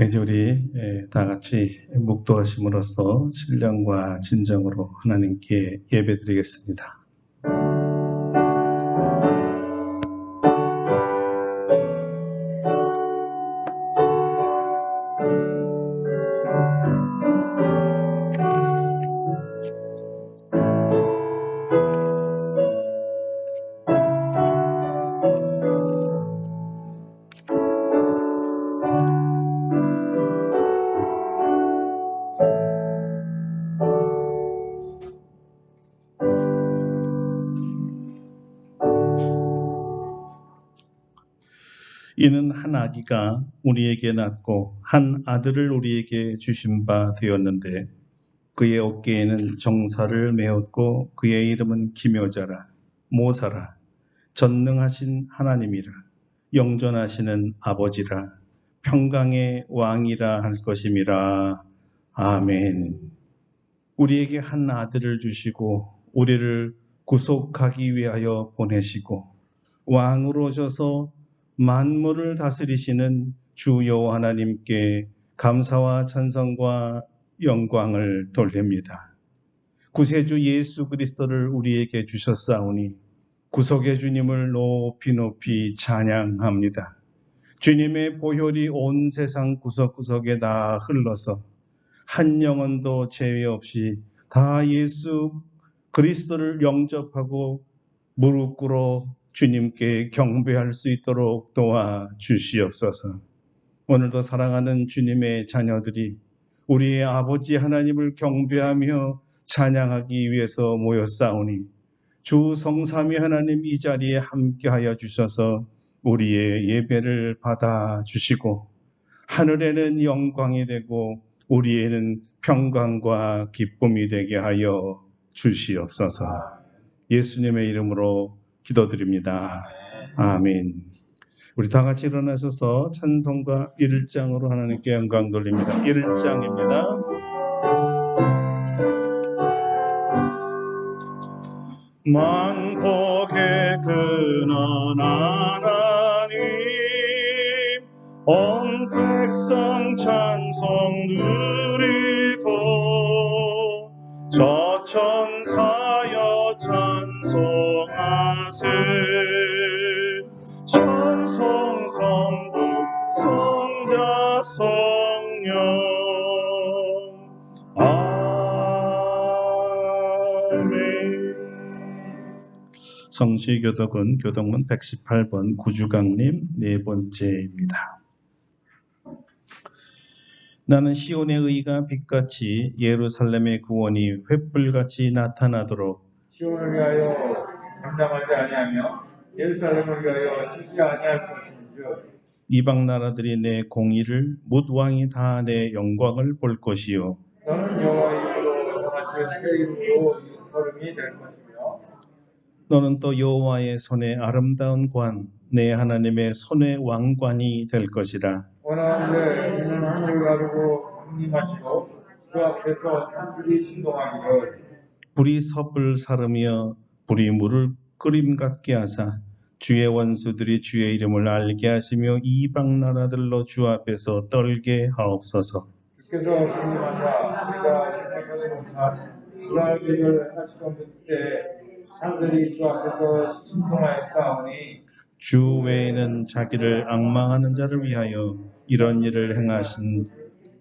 이제 우리 다 같이 묵도하심으로써 신령과 진정으로 하나님께 예배드리겠습니다. 이는 한 아기가 우리에게 낳고 한 아들을 우리에게 주신 바 되었는데 그의 어깨에는 정사를 메었고 그의 이름은 기묘자라 모사라 전능하신 하나님이라 영전하시는 아버지라 평강의 왕이라 할 것임이라. 아멘. 우리에게 한 아들을 주시고 우리를 구속하기 위하여 보내시고 왕으로 오셔서 만물을 다스리시는 주 여호와 하나님께 감사와 찬송과 영광을 돌립니다. 구세주 예수 그리스도를 우리에게 주셨사오니 구속의 주님을 높이 찬양합니다. 주님의 보혈이 온 세상 구석구석에 다 흘러서 한 영혼도 제외 없이 다 예수 그리스도를 영접하고 무릎 꿇어 주님께 경배할 수 있도록 도와주시옵소서. 오늘도 사랑하는 주님의 자녀들이 우리의 아버지 하나님을 경배하며 찬양하기 위해서 모였사오니 주 성삼위 하나님 이 자리에 함께하여 주셔서 우리의 예배를 받아주시고 하늘에는 영광이 되고 우리에는 평강과 기쁨이 되게 하여 주시옵소서. 예수님의 이름으로 기도드립니다. 아멘. 우리 다 같이 일어나셔서 찬송가 1장으로 하나님께 영광 돌립니다. 1장입니다. 만복의 근원 하나님 온 백성 찬송 드리고 저 천사여 찬송하세 찬송 성부 성자 성령 아멘. 성시교독은 교독문 118번 구주강님 네 번째입니다. 나는 시온의 의가 빛같이 예루살렘의 구원이 횃불같이 나타나도록 시온을 위하여 감당하지 아니하며 예루살렘을 위하여 쉬지 아니할 것인즉 이방 나라들이 내 공의를 뭇 왕이 다 내 영광을 볼 것이요 너는 여호와의 이름으로 정하시는 새 이름으로 걸음이 될 것이며 너는 또 여호와의 손에 아름다운 관 내 하나님의 손의 왕관이 될 것이라. 원하는데 주는 하늘을 가르고 강림하시고 그 앞에서 산들이 신동하기를 불이 섭을 사르며 불이 물을 끓임 같게 하사 주의 원수들이 주의 이름을 알게 하시며 이방 나라들로 주 앞에서 떨게 하옵소서. 주께서 강림하사 우리가 생각하지 못한 그러한 일을 하시던 그때 산들이 주 앞에서 신동하였사오니 주 외에는 자기를 앙망하는 자를 위하여 이런 일을 행하신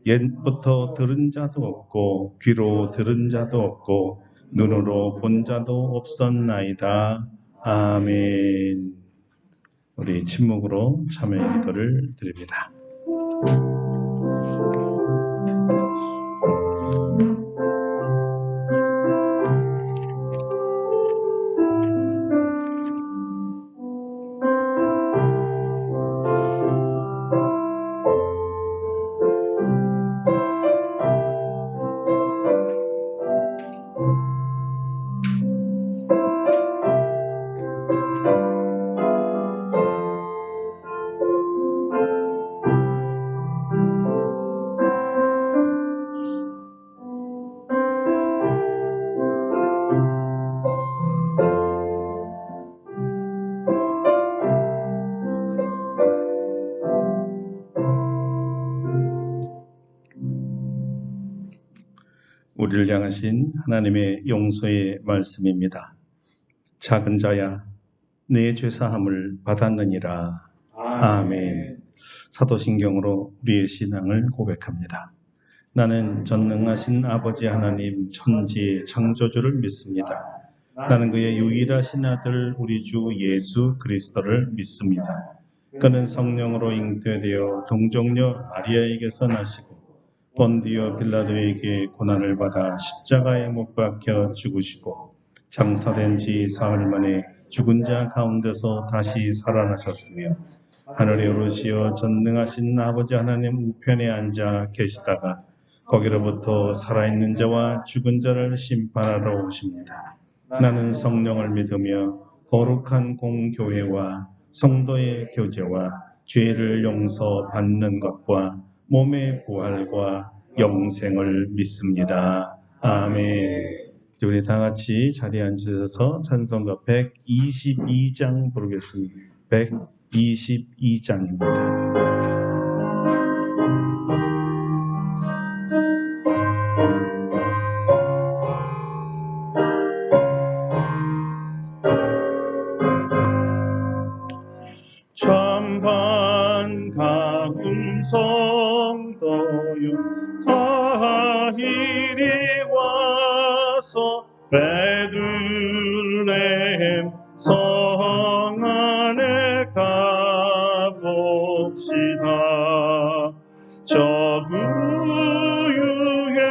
옛부터 들은 자도 없고 귀로 들은 자도 없고 눈으로 본 자도 없었나이다. 아멘. 우리 침묵으로 참여의 기도를 드립니다. 우리를 향하신 하나님의 용서의 말씀입니다. 작은 자야, 내 죄사함을 받았느니라. 아멘. 사도신경으로 우리의 신앙을 고백합니다. 나는 전능하신 아버지 하나님 천지의 창조주를 믿습니다. 나는 그의 유일하신 아들 우리 주 예수 그리스도를 믿습니다. 그는 성령으로 잉태되어 동정녀 마리아에게서 나시고 본디오 빌라도에게 고난을 받아 십자가에 못 박혀 죽으시고 장사된 지 사흘 만에 죽은 자 가운데서 다시 살아나셨으며 하늘에 오르시어 전능하신 아버지 하나님 우편에 앉아 계시다가 거기로부터 살아있는 자와 죽은 자를 심판하러 오십니다. 나는 성령을 믿으며 거룩한 공교회와 성도의 교제와 죄를 용서받는 것과 몸의 부활과 영생을 믿습니다. 아멘. 우리 다 같이 자리에 앉으셔서 찬송가 122장 부르겠습니다. 122장입니다. 천반 가금 성도여 다 이리 와서 베들레헴 성 안에 가봅시다. 저 구유에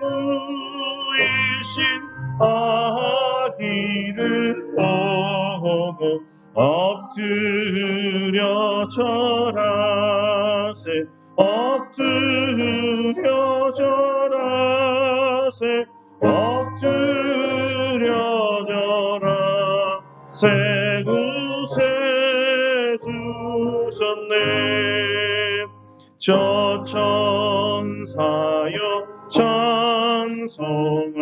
누이신 아기를 보고 엎드려 절하세 엎드려 절하세 엎드려 절하세 구세 주셨네. 저 천사여 찬송을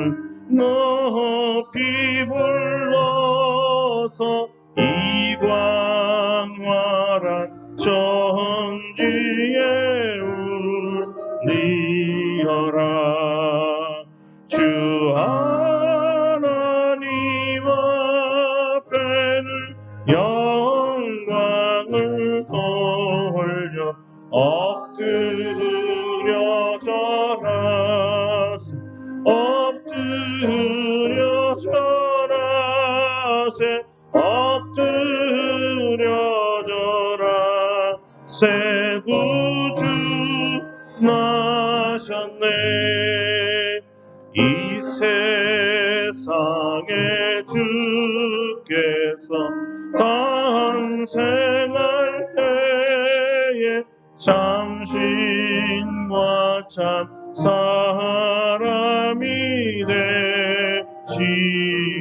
높이 불러서 이광활한 천지에 울리어라. 주 하나님 앞에는 영광을 돌려 엎드려 절하세 엎드려 절하세 엎드려 절하세 구주 나셨네. 이 세상에 주께서 탄생할 때에 참신과 참 사람이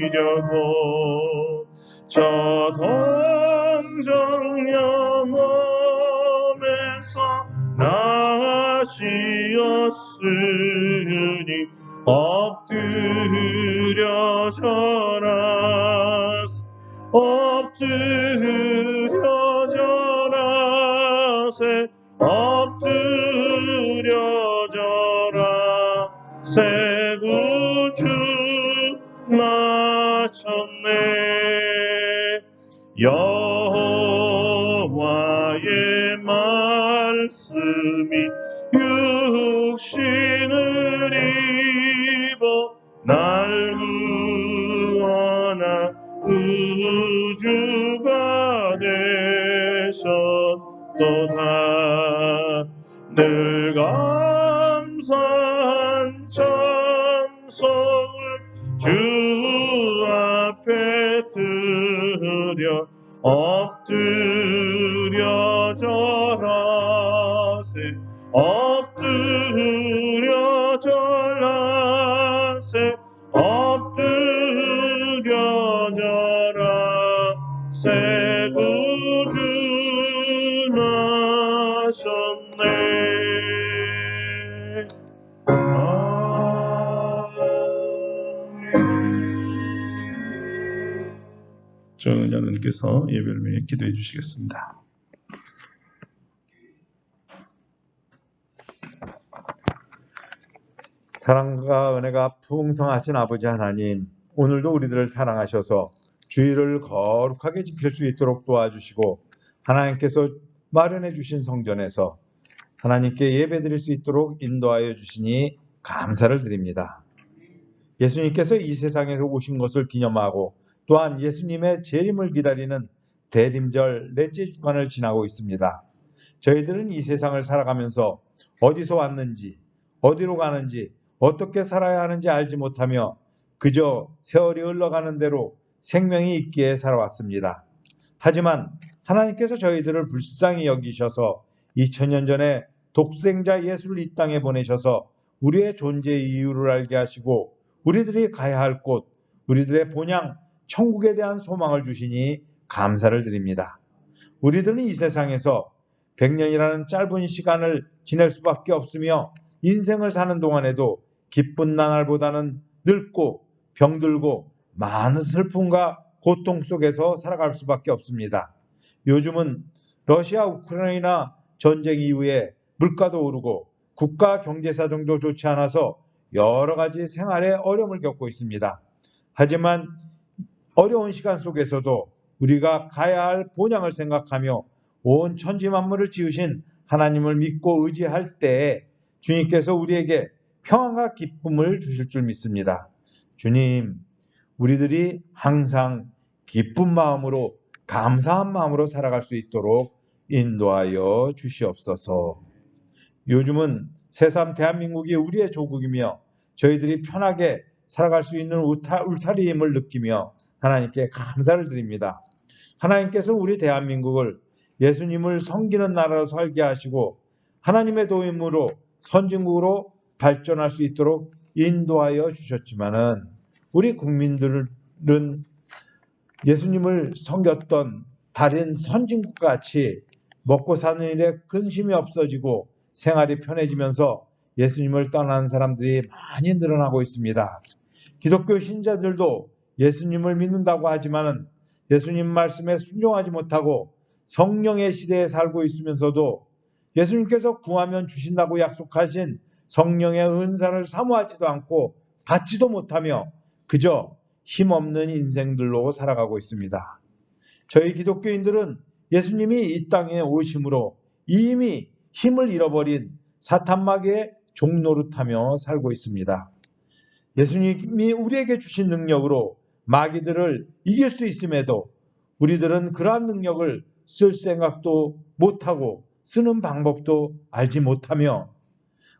되시려고 저 동정녀 몸에서 나시었으니 엎드려 절하세 엎드려 절하세 엎드려 절하세 구주 나셨네. 여호와의 말씀이 육신을 입어 날 구원하 구주가 되셨도다. 늘 감사한 찬송을 주 앞에 드려 엎드려 절하세 엎드려 절하세 엎드려 절하세 구주 나셨네. 정은자님께서 예배를 위해 기도해 주시겠습니다. 사랑과 은혜가 풍성하신 아버지 하나님, 오늘도 우리들을 사랑하셔서 주일을 거룩하게 지킬 수 있도록 도와주시고 하나님께서 마련해 주신 성전에서 하나님께 예배드릴 수 있도록 인도하여 주시니 감사를 드립니다. 예수님께서 이 세상에서 오신 것을 기념하고 또한 예수님의 재림을 기다리는 대림절 넷째 주간을 지나고 있습니다. 저희들은 이 세상을 살아가면서 어디서 왔는지, 어디로 가는지, 어떻게 살아야 하는지 알지 못하며 그저 세월이 흘러가는 대로 생명이 있기에 살아왔습니다. 하지만 하나님께서 저희들을 불쌍히 여기셔서 2000년 전에 독생자 예수를 이 땅에 보내셔서 우리의 존재의 이유를 알게 하시고 우리들이 가야 할 곳, 우리들의 본향, 천국에 대한 소망을 주시니 감사를 드립니다. 우리들은 이 세상에서 100년이라는 짧은 시간을 지낼 수밖에 없으며 인생을 사는 동안에도 기쁜 나날보다는 늙고 병들고 많은 슬픔과 고통 속에서 살아갈 수밖에 없습니다. 요즘은 러시아 우크라이나 전쟁 이후에 물가도 오르고 국가 경제 사정도 좋지 않아서 여러 가지 생활에 어려움을 겪고 있습니다. 하지만 어려운 시간 속에서도 우리가 가야 할 본향을 생각하며 온 천지 만물을 지으신 하나님을 믿고 의지할 때에 주님께서 우리에게 평안과 기쁨을 주실 줄 믿습니다. 주님, 우리들이 항상 기쁜 마음으로 감사한 마음으로 살아갈 수 있도록 인도하여 주시옵소서. 요즘은 새삼 대한민국이 우리의 조국이며 저희들이 편하게 살아갈 수 있는 울타리임을 느끼며 하나님께 감사를 드립니다. 하나님께서 우리 대한민국을 예수님을 섬기는 나라로 살게 하시고 하나님의 도움으로 선진국으로 발전할 수 있도록 인도하여 주셨지만은 우리 국민들은 예수님을 섬겼던 다른 선진국 같이 먹고 사는 일에 근심이 없어지고 생활이 편해지면서 예수님을 떠나는 사람들이 많이 늘어나고 있습니다. 기독교 신자들도 예수님을 믿는다고 하지만은 예수님 말씀에 순종하지 못하고 성령의 시대에 살고 있으면서도 예수님께서 구하면 주신다고 약속하신 성령의 은사를 사모하지도 않고 받지도 못하며 그저 힘없는 인생들로 살아가고 있습니다. 저희 기독교인들은 예수님이 이 땅에 오심으로 이미 힘을 잃어버린 사탄마귀의 종노릇하며 살고 있습니다. 예수님이 우리에게 주신 능력으로 마귀들을 이길 수 있음에도 우리들은 그러한 능력을 쓸 생각도 못하고 쓰는 방법도 알지 못하며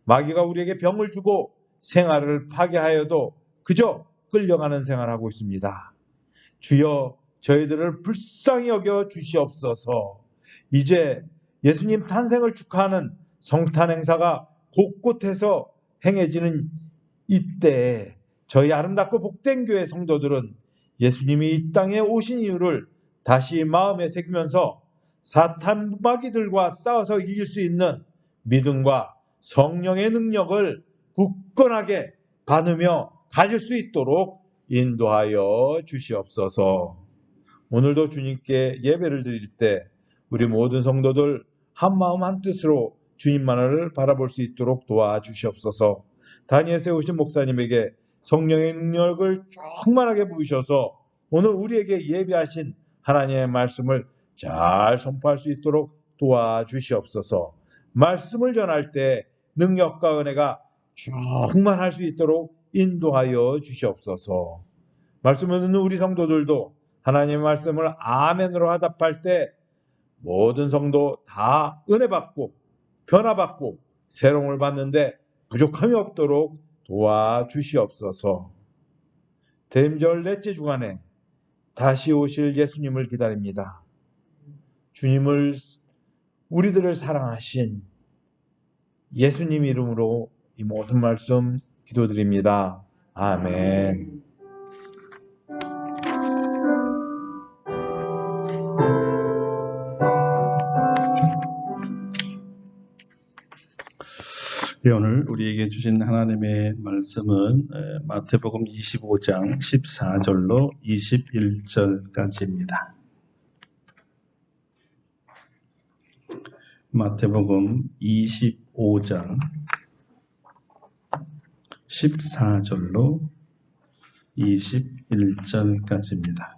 마귀가 우리에게 병을 주고 생활을 파괴하여도 그저 끌려가는 생활을 하고 있습니다. 주여, 저희들을 불쌍히 여겨 주시옵소서. 이제 예수님 탄생을 축하하는 성탄 행사가 곳곳에서 행해지는 이때에 저희 아름답고 복된 교회 성도들은 예수님이 이 땅에 오신 이유를 다시 마음에 새기면서 사탄 마귀들과 싸워서 이길 수 있는 믿음과 성령의 능력을 굳건하게 받으며 가질 수 있도록 인도하여 주시옵소서. 오늘도 주님께 예배를 드릴 때 우리 모든 성도들 한 마음 한 뜻으로 주님만을 바라볼 수 있도록 도와주시옵소서. 다니엘 세우신 목사님에게 성령의 능력을 충만하게 부으셔서 오늘 우리에게 예비하신 하나님의 말씀을 잘 선포할 수 있도록 도와주시옵소서. 말씀을 전할 때 능력과 은혜가 충만할 수 있도록 인도하여 주시옵소서. 말씀을 듣는 우리 성도들도 하나님의 말씀을 아멘으로 화답할 때 모든 성도 다 은혜 받고 변화받고 새로움을 받는데 부족함이 없도록 도와주시옵소서. 대림절 넷째 주간에 다시 오실 예수님을 기다립니다. 주님을 우리들을 사랑하신 예수님 이름으로 이 모든 말씀 기도드립니다. 아멘. 네, 오늘 우리에게 주신 하나님의 말씀은 마태복음 25장 14절로 21절까지입니다. 마태복음 25장 14절로 21절까지입니다.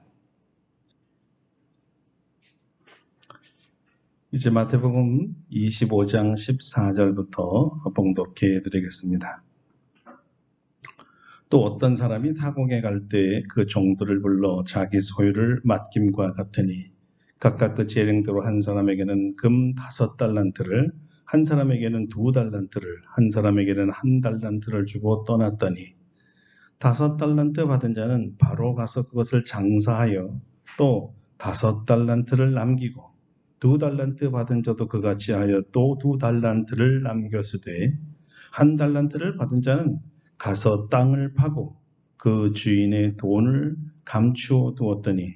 이제 마태복음 25장 14절부터 봉독해 드리겠습니다. 또 어떤 사람이 타국에 갈 때 그 종들을 불러 자기 소유를 맡김과 같으니 각각 그 재량대로 한 사람에게는 금 5달란트를, 한 사람에게는 2달란트를, 한 사람에게는 1달란트를 주고 떠났더니 5달란트 받은 자는 바로 가서 그것을 장사하여 또 5달란트를 남기고 2달란트 받은 자도 그같이 하여 또 2달란트를 남겼으되 1달란트를 받은 자는 가서 땅을 파고 그 주인의 돈을 감추어 두었더니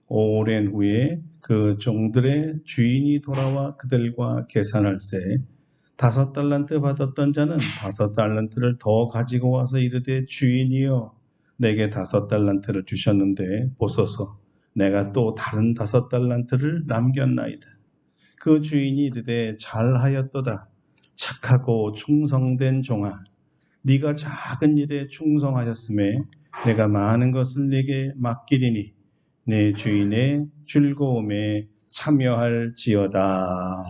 오랜 후에 그 종들의 주인이 돌아와 그들과 계산할세 5달란트 받았던 자는 5달란트를 더 가지고 와서 이르되 주인이여 내게 5달란트를 주셨는데 보소서 내가 또 다른 5달란트를 남겼나이다. 그 주인이 이르되 잘하였도다. 착하고 충성된 종아 네가 작은 일에 충성하였음에 내가 많은 것을 네게 맡기리니 내 주인의 즐거움에 참여할지어다.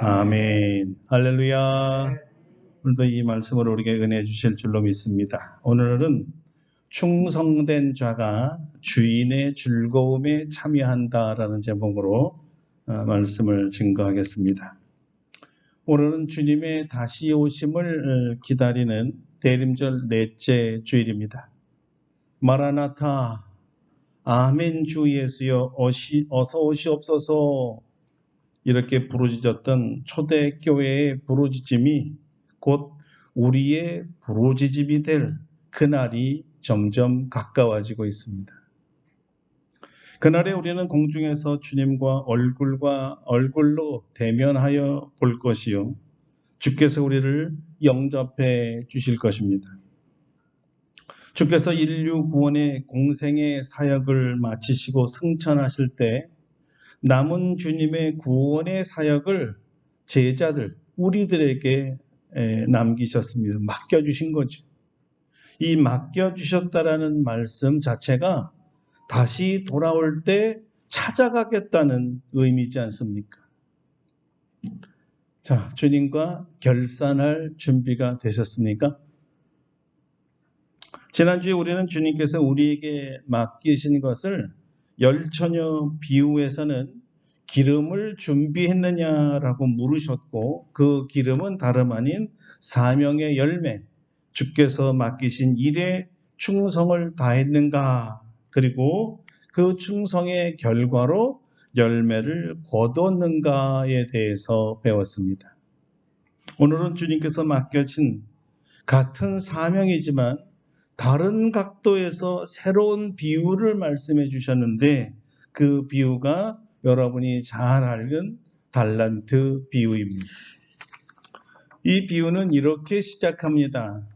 아멘. 할렐루야. 오늘도 이 말씀으로 우리에게 은혜 주실 줄로 믿습니다. 오늘은 충성된 자가 주인의 즐거움에 참여한다라는 제목으로 말씀을 증거하겠습니다. 오늘은 주님의 다시 오심을 기다리는 대림절 넷째 주일입니다. 마라나타, 아멘 주 예수여 어서 오시옵소서 이렇게 부르짖었던 초대교회의 부르짖음이 곧 우리의 부르짖음이 될 그날이 점점 가까워지고 있습니다. 그날에 우리는 공중에서 주님과 얼굴로 대면하여 볼 것이요 주께서 우리를 영접해 주실 것입니다. 주께서 인류 구원의 공생의 사역을 마치시고 승천하실 때 남은 주님의 구원의 사역을 제자들, 우리들에게 남기셨습니다. 맡겨주신 거죠. 이 맡겨주셨다라는 말씀 자체가 다시 돌아올 때 찾아가겠다는 의미지 않습니까? 자, 주님과 결산할 준비가 되셨습니까? 지난주에 우리는 주님께서 우리에게 맡기신 것을 열처녀 비유에서는 기름을 준비했느냐라고 물으셨고 그 기름은 다름 아닌 사명의 열매, 주께서 맡기신 일에 충성을 다했는가, 그리고 그 충성의 결과로 열매를 거뒀는가에 대해서 배웠습니다. 오늘은 주님께서 맡겨진 같은 사명이지만 다른 각도에서 새로운 비유를 말씀해 주셨는데 그 비유가 여러분이 잘 알는 달란트 비유입니다. 이 비유는 이렇게 시작합니다.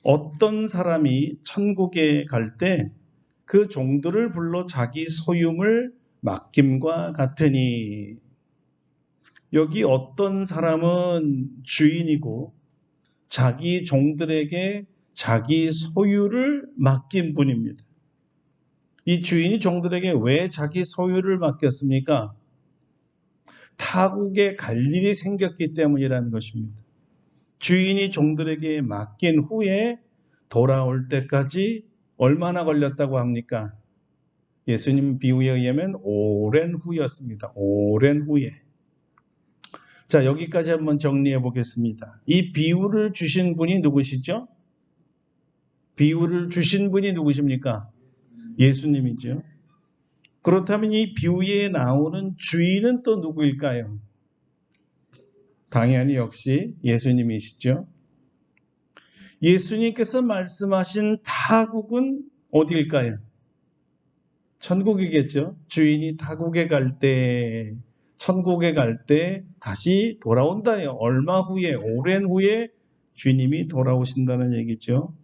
어떤 사람이 천국에 갈 때 그 종들을 불러 자기 소유물 맡김과 같으니, 여기 어떤 사람은 주인이고 자기 종들에게 자기 소유를 맡긴 분입니다. 이 주인이 종들에게 왜 자기 소유를 맡겼습니까? 타국에 갈 일이 생겼기 때문이라는 것입니다. 주인이 종들에게 맡긴 후에 돌아올 때까지 얼마나 걸렸다고 합니까? 예수님 비유에 의하면 오랜 후였습니다. 오랜 후에. 자, 여기까지 한번 정리해 보겠습니다. 이 비유를 주신 분이 누구시죠? 비유를 주신 분이 누구십니까? 예수님이죠. 그렇다면 이 비유에 나오는 주인은 또 누구일까요? 당연히 역시 예수님이시죠. 예수님께서 말씀하신 타국은 어디일까요? 천국이겠죠. 주인이 타국에 갈 때, 천국에 갈 때 다시 돌아온다요. 얼마 후에, 오랜 후에 주님이 돌아오신다는 얘기죠.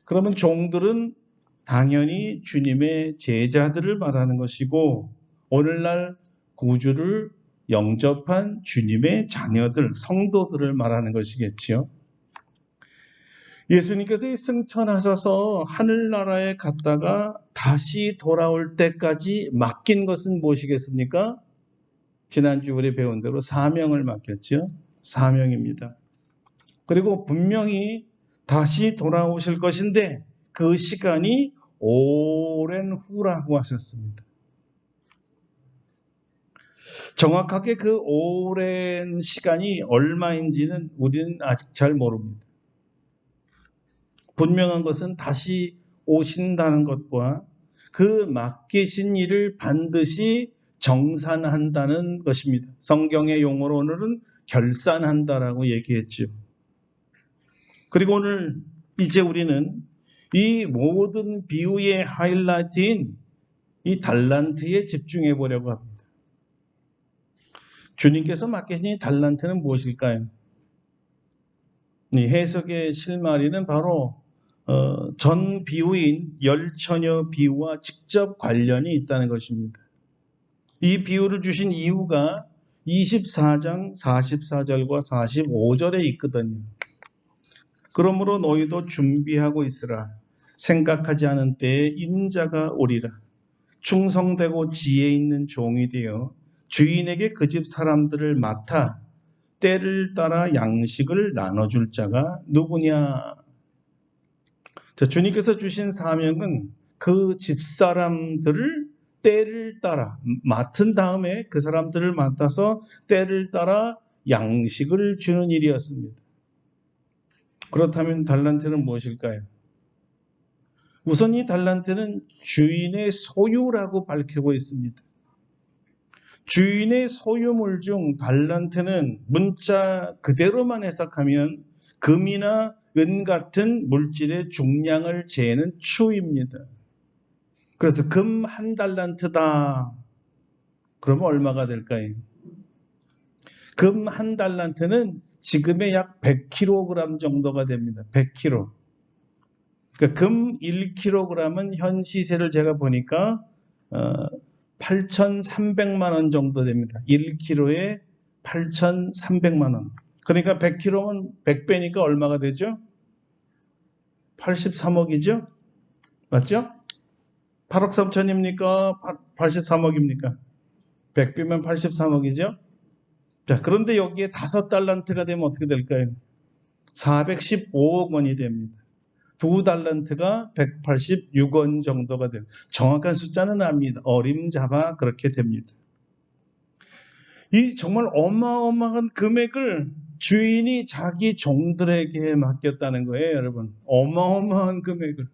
그러면 종들은 당연히 주님의 제자들을 말하는 것이고, 오늘날 구주를 영접한 주님의 자녀들, 성도들을 말하는 것이겠지요. 예수님께서 승천하셔서 하늘나라에 갔다가 다시 돌아올 때까지 맡긴 것은 무엇이겠습니까? 지난주 우리 배운 대로 사명을 맡겼죠. 사명입니다. 그리고 분명히 다시 돌아오실 것인데 그 시간이 오랜 후라고 하셨습니다. 정확하게 그 오랜 시간이 얼마인지는 우리는 아직 잘 모릅니다. 분명한 것은 다시 오신다는 것과 그 맡기신 일을 반드시 정산한다는 것입니다. 성경의 용어로 오늘은 결산한다라고 얘기했죠. 그리고 오늘 이제 우리는 이 모든 비유의 하이라이트인 이 달란트에 집중해 보려고 합니다. 주님께서 맡기신 이 달란트는 무엇일까요? 이 해석의 실마리는 바로 전 비유인 열처녀 비유와 직접 관련이 있다는 것입니다. 이 비유를 주신 이유가 24장 44절과 45절에 있거든요. 그러므로 너희도 준비하고 있으라. 생각하지 않은 때에 인자가 오리라. 충성되고 지혜 있는 종이 되어 주인에게 그 집 사람들을 맡아 때를 따라 양식을 나눠줄 자가 누구냐. 자, 주님께서 주신 사명은 그 집사람들을 때를 따라 맡은 다음에 그 사람들을 맡아서 때를 따라 양식을 주는 일이었습니다. 그렇다면 달란트는 무엇일까요? 우선 이 달란트는 주인의 소유라고 밝히고 있습니다. 주인의 소유물 중 달란트는 문자 그대로만 해석하면 금이나 은 같은 물질의 중량을 재는 추입니다. 그래서 금 1달란트다. 그러면 얼마가 될까요? 금 1달란트는 지금의 약 100kg 정도가 됩니다. 100kg. 그러니까 금 1kg은 현 시세를 제가 보니까 8,300만 원 정도 됩니다. 1kg에 8,300만 원. 그러니까 100kg면 100배니까 얼마가 되죠? 83억이죠? 맞죠? 8억 3천입니까? 83억입니까? 100배면 83억이죠? 자, 그런데 여기에 5달란트가 되면 어떻게 될까요? 415억 원이 됩니다. 2달란트가 186원 정도가 됩니다. 정확한 숫자는 압니다. 어림잡아 그렇게 됩니다. 이 정말 어마어마한 금액을 주인이 자기 종들에게 맡겼다는 거예요, 여러분. 어마어마한 금액을.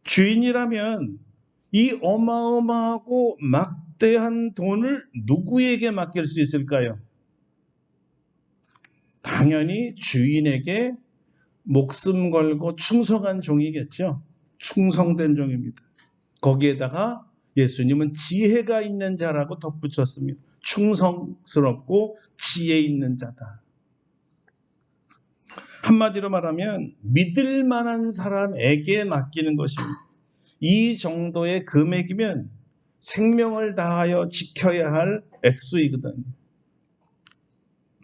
주인이라면 이 어마어마하고 막대한 돈을 누구에게 맡길 수 있을까요? 당연히 주인에게 목숨 걸고 충성한 종이겠죠. 충성된 종입니다. 거기에다가 예수님은 지혜가 있는 자라고 덧붙였습니다. 충성스럽고 지혜 있는 자다. 한마디로 말하면 믿을 만한 사람에게 맡기는 것입니다. 이 정도의 금액이면 생명을 다하여 지켜야 할 액수이거든요.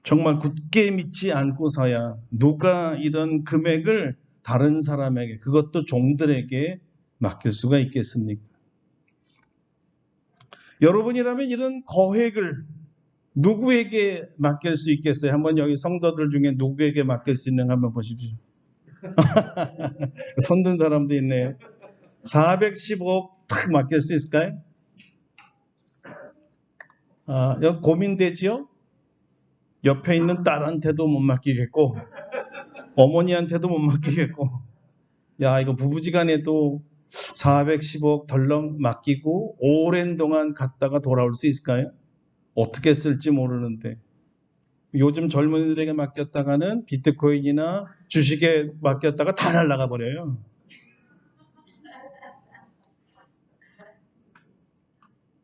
정말 굳게 믿지 않고서야 누가 이런 금액을 다른 사람에게, 그것도 종들에게 맡길 수가 있겠습니까? 여러분이라면 이런 거액을 누구에게 맡길 수 있겠어요? 한번 여기 성도들 중에 누구에게 맡길 수 있는가 한번 보십시오. 손든 사람도 있네요. 415억 탁 맡길 수 있을까요? 고민되지요? 옆에 있는 딸한테도 못 맡기겠고 어머니한테도 못 맡기겠고, 야, 이거 부부지간에도 410억 덜렁 맡기고 오랜 동안 갔다가 돌아올 수 있을까요? 어떻게 쓸지 모르는데 요즘 젊은이들에게 맡겼다가는 비트코인이나 주식에 맡겼다가 다 날아가 버려요.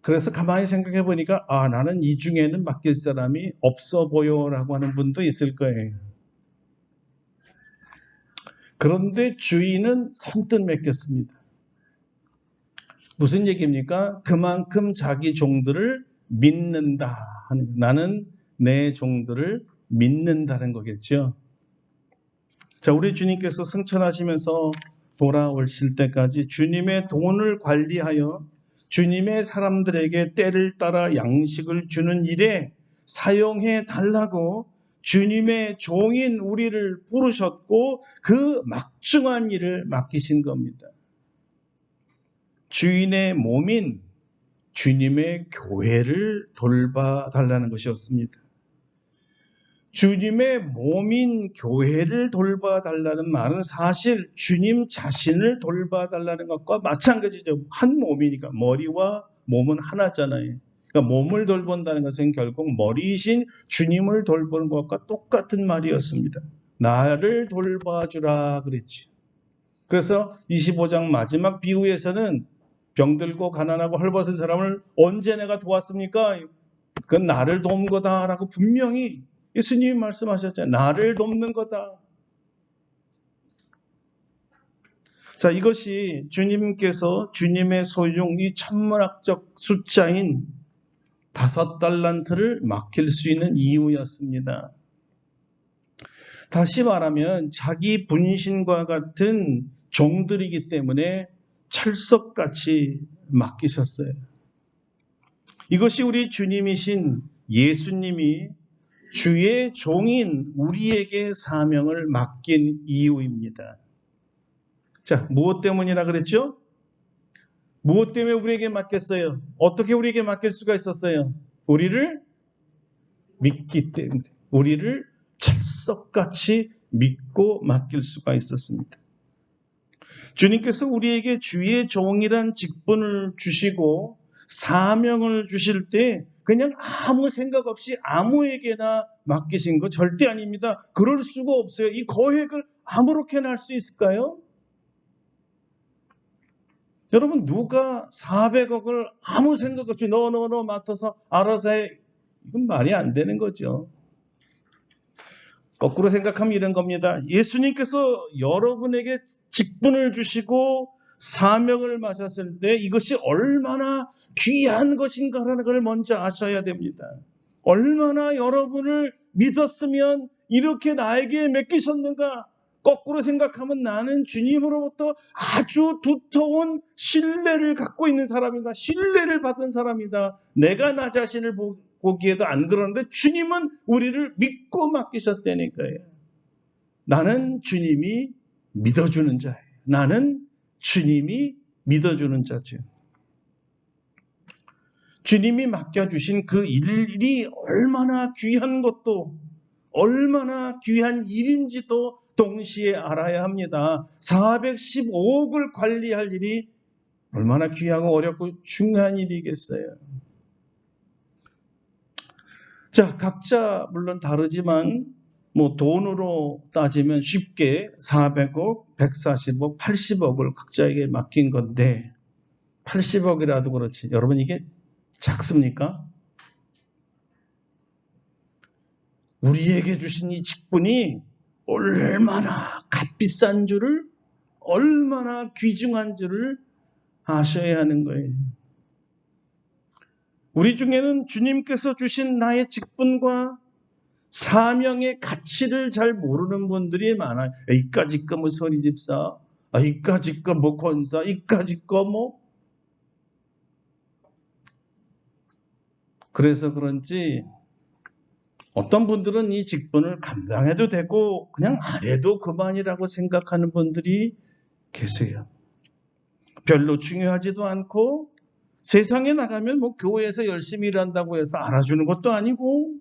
그래서 가만히 생각해 보니까 나는 이 중에는 맡길 사람이 없어 보여라고 하는 분도 있을 거예요. 그런데 주인은 선뜻 맡겼습니다. 무슨 얘기입니까? 그만큼 자기 종들을 믿는다 하는, 나는 내 종들을 믿는다는 거겠죠. 자, 우리 주님께서 승천하시면서 돌아오실 때까지 주님의 돈을 관리하여 주님의 사람들에게 때를 따라 양식을 주는 일에 사용해 달라고 주님의 종인 우리를 부르셨고 그 막중한 일을 맡기신 겁니다. 주인의 몸인 주님의 교회를 돌봐달라는 것이었습니다. 주님의 몸인 교회를 돌봐달라는 말은 사실 주님 자신을 돌봐달라는 것과 마찬가지죠. 한 몸이니까 머리와 몸은 하나잖아요. 그러니까 몸을 돌본다는 것은 결국 머리이신 주님을 돌보는 것과 똑같은 말이었습니다. 나를 돌봐주라 그랬지. 그래서 25장 마지막 비유에서는 병들고 가난하고 헐벗은 사람을 언제 내가 도왔습니까? 그건 나를 돕는 거다라고 분명히 예수님이 말씀하셨잖아요. 나를 돕는 거다. 자, 이것이 주님께서 주님의 소유종 이 천문학적 숫자인 5달란트를 맡길 수 있는 이유였습니다. 다시 말하면 자기 분신과 같은 종들이기 때문에 철석같이 맡기셨어요. 이것이 우리 주님이신 예수님이 주의 종인 우리에게 사명을 맡긴 이유입니다. 자, 무엇 때문이라 그랬죠? 무엇 때문에 우리에게 맡겼어요? 어떻게 우리에게 맡길 수가 있었어요? 우리를 믿기 때문에, 우리를 철석같이 믿고 맡길 수가 있었습니다. 주님께서 우리에게 주의 종이란 직분을 주시고 사명을 주실 때 그냥 아무 생각 없이 아무에게나 맡기신 거 절대 아닙니다. 그럴 수가 없어요. 이 거획을 아무렇게나 할 수 있을까요? 여러분, 누가 400억을 아무 생각 없이 너 맡아서 알아서 해. 이건 말이 안 되는 거죠. 거꾸로 생각하면 이런 겁니다. 예수님께서 여러분에게 직분을 주시고 사명을 맡았을 때 이것이 얼마나 귀한 것인가라는 걸 먼저 아셔야 됩니다. 얼마나 여러분을 믿었으면 이렇게 나에게 맡기셨는가? 거꾸로 생각하면 나는 주님으로부터 아주 두터운 신뢰를 갖고 있는 사람이다. 신뢰를 받은 사람이다. 내가 나 자신을 보기에도 안 그러는데 주님은 우리를 믿고 맡기셨다니까요. 나는 주님이 믿어주는 자예요. 나는 주님이 믿어주는 자죠. 주님이 맡겨주신 그 일이 얼마나 귀한 것도 얼마나 귀한 일인지도 동시에 알아야 합니다. 415억을 관리할 일이 얼마나 귀하고 어렵고 중요한 일이겠어요. 자, 각자 물론 다르지만 돈으로 따지면 쉽게 400억, 140억, 80억을 각자에게 맡긴 건데 80억이라도 그렇지. 여러분 이게 작습니까? 우리에게 주신 이 직분이 얼마나 값비싼 줄을, 얼마나 귀중한 줄을 아셔야 하는 거예요. 우리 중에는 주님께서 주신 나의 직분과 사명의 가치를 잘 모르는 분들이 많아요. 이까짓 거 서리집사, 이까짓 거 권사, 이까짓 거 그래서 그런지 어떤 분들은 이 직분을 감당해도 되고 그냥 안 해도 그만이라고 생각하는 분들이 계세요. 별로 중요하지도 않고 세상에 나가면 교회에서 열심히 일한다고 해서 알아주는 것도 아니고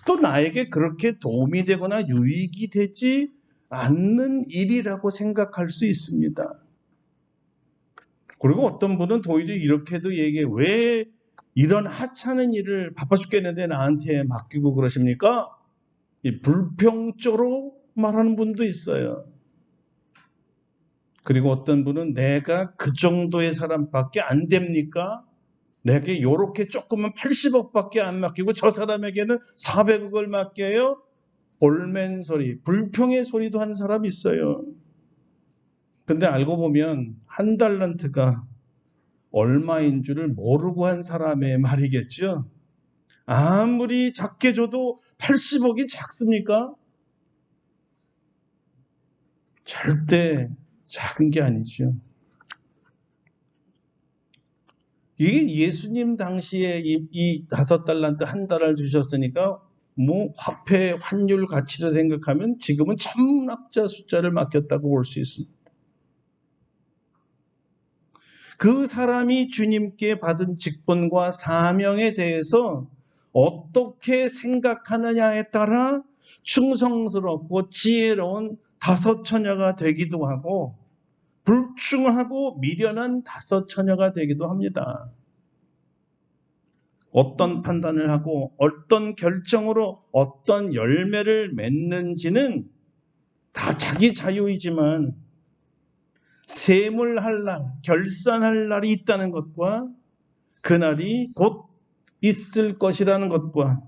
또 나에게 그렇게 도움이 되거나 유익이 되지 않는 일이라고 생각할 수 있습니다. 그리고 어떤 분은 도리어 이렇게도 얘기해. 왜 이런 하찮은 일을 바빠 죽겠는데 나한테 맡기고 그러십니까? 불평조로 말하는 분도 있어요. 그리고 어떤 분은 내가 그 정도의 사람밖에 안 됩니까? 내게 요렇게 조금만 80억밖에 안 맡기고 저 사람에게는 400억을 맡겨요? 볼멘 소리, 불평의 소리도 하는 사람이 있어요. 근데 알고 보면 1달란트가 얼마인 줄을 모르고 한 사람의 말이겠죠. 아무리 작게 줘도 80억이 작습니까? 절대 작은 게 아니죠. 이게 예수님 당시에 이 5달란트 1달러를 주셨으니까 뭐 화폐 환율 가치를 생각하면 지금은 천문학자 숫자를 맡겼다고 볼 수 있습니다. 그 사람이 주님께 받은 직분과 사명에 대해서 어떻게 생각하느냐에 따라 충성스럽고 지혜로운 5처녀가 되기도 하고 불충하고 미련한 5처녀가 되기도 합니다. 어떤 판단을 하고 어떤 결정으로 어떤 열매를 맺는지는 다 자기 자유이지만 세물할 날, 결산할 날이 있다는 것과 그날이 곧 있을 것이라는 것과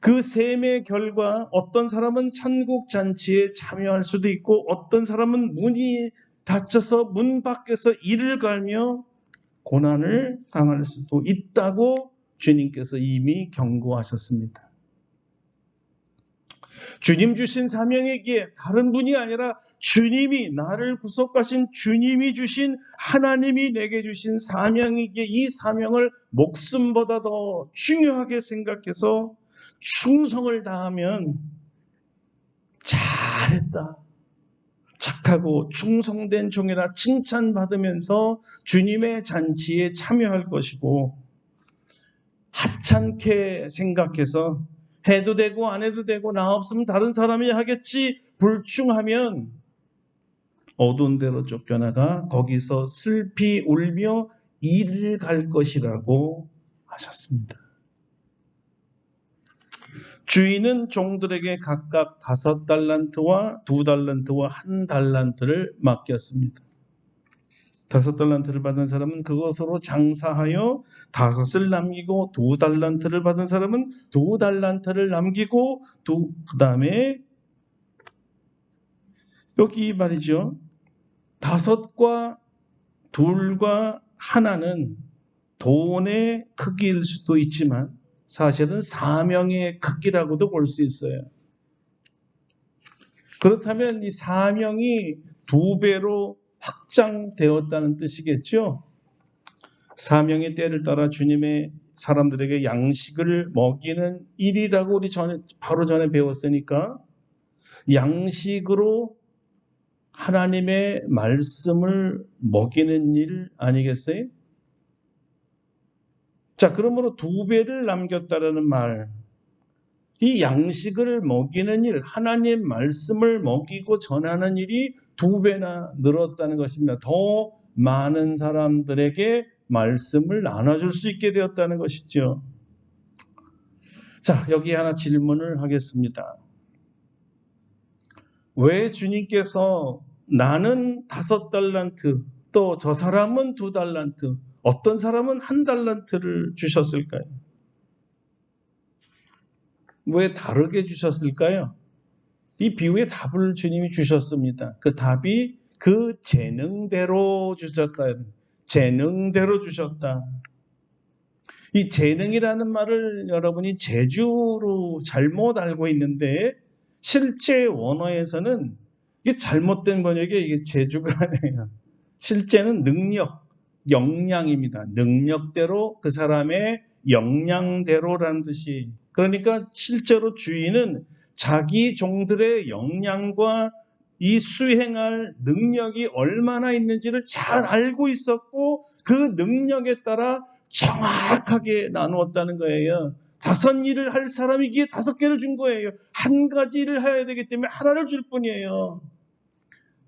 그 셈의 결과 어떤 사람은 천국 잔치에 참여할 수도 있고 어떤 사람은 문이 닫혀서 문 밖에서 이를 갈며 고난을 당할 수도 있다고 주님께서 이미 경고하셨습니다. 주님 주신 사명이기에 다른 분이 아니라 주님이 나를 구속하신 주님이 주신 하나님이 내게 주신 사명이기에 이 사명을 목숨보다 더 중요하게 생각해서 충성을 다하면 잘했다. 착하고 충성된 종이라 칭찬받으면서 주님의 잔치에 참여할 것이고 하찮게 생각해서 해도 되고 안 해도 되고 나 없으면 다른 사람이 하겠지 불충하면 어두운 데로 쫓겨나가 거기서 슬피 울며 이를 갈 것이라고 하셨습니다. 주인은 종들에게 각각 5달란트와 2달란트와 1달란트를 맡겼습니다. 5달란트를 받은 사람은 그것으로 장사하여 5을 남기고 2달란트를 받은 사람은 2달란트를 남기고 그 다음에 여기 말이죠. 5과 2과 1는 돈의 크기일 수도 있지만 사실은 사명의 크기라고도 볼 수 있어요. 그렇다면 이 사명이 2배로 확장되었다는 뜻이겠죠. 사명의 때를 따라 주님의 사람들에게 양식을 먹이는 일이라고 우리 바로 전에 배웠으니까 양식으로 하나님의 말씀을 먹이는 일 아니겠어요? 자, 그러므로 2배를 남겼다라는 말, 이 양식을 먹이는 일, 하나님 말씀을 먹이고 전하는 일이 2배나 늘었다는 것입니다. 더 많은 사람들에게 말씀을 나눠줄 수 있게 되었다는 것이죠. 자, 여기 하나 질문을 하겠습니다. 왜 주님께서 나는 5달란트, 또 저 사람은 2달란트, 어떤 사람은 1달란트를 주셨을까요? 왜 다르게 주셨을까요? 이 비유의 답을 주님이 주셨습니다. 그 답이 그 재능대로 주셨다. 재능대로 주셨다. 이 재능이라는 말을 여러분이 재주로 잘못 알고 있는데 실제 원어에서는 이게 잘못된 번역에 이게 재주가 아니에요. 실제는 능력, 역량입니다. 능력대로 그 사람의 역량대로라는 뜻이. 그러니까 실제로 주인은 자기 종들의 역량과 이 수행할 능력이 얼마나 있는지를 잘 알고 있었고 그 능력에 따라 정확하게 나누었다는 거예요. 5일을 할 사람이기에 5개를 준 거예요. 한 가지 일을 해야 되기 때문에 하나를 줄 뿐이에요.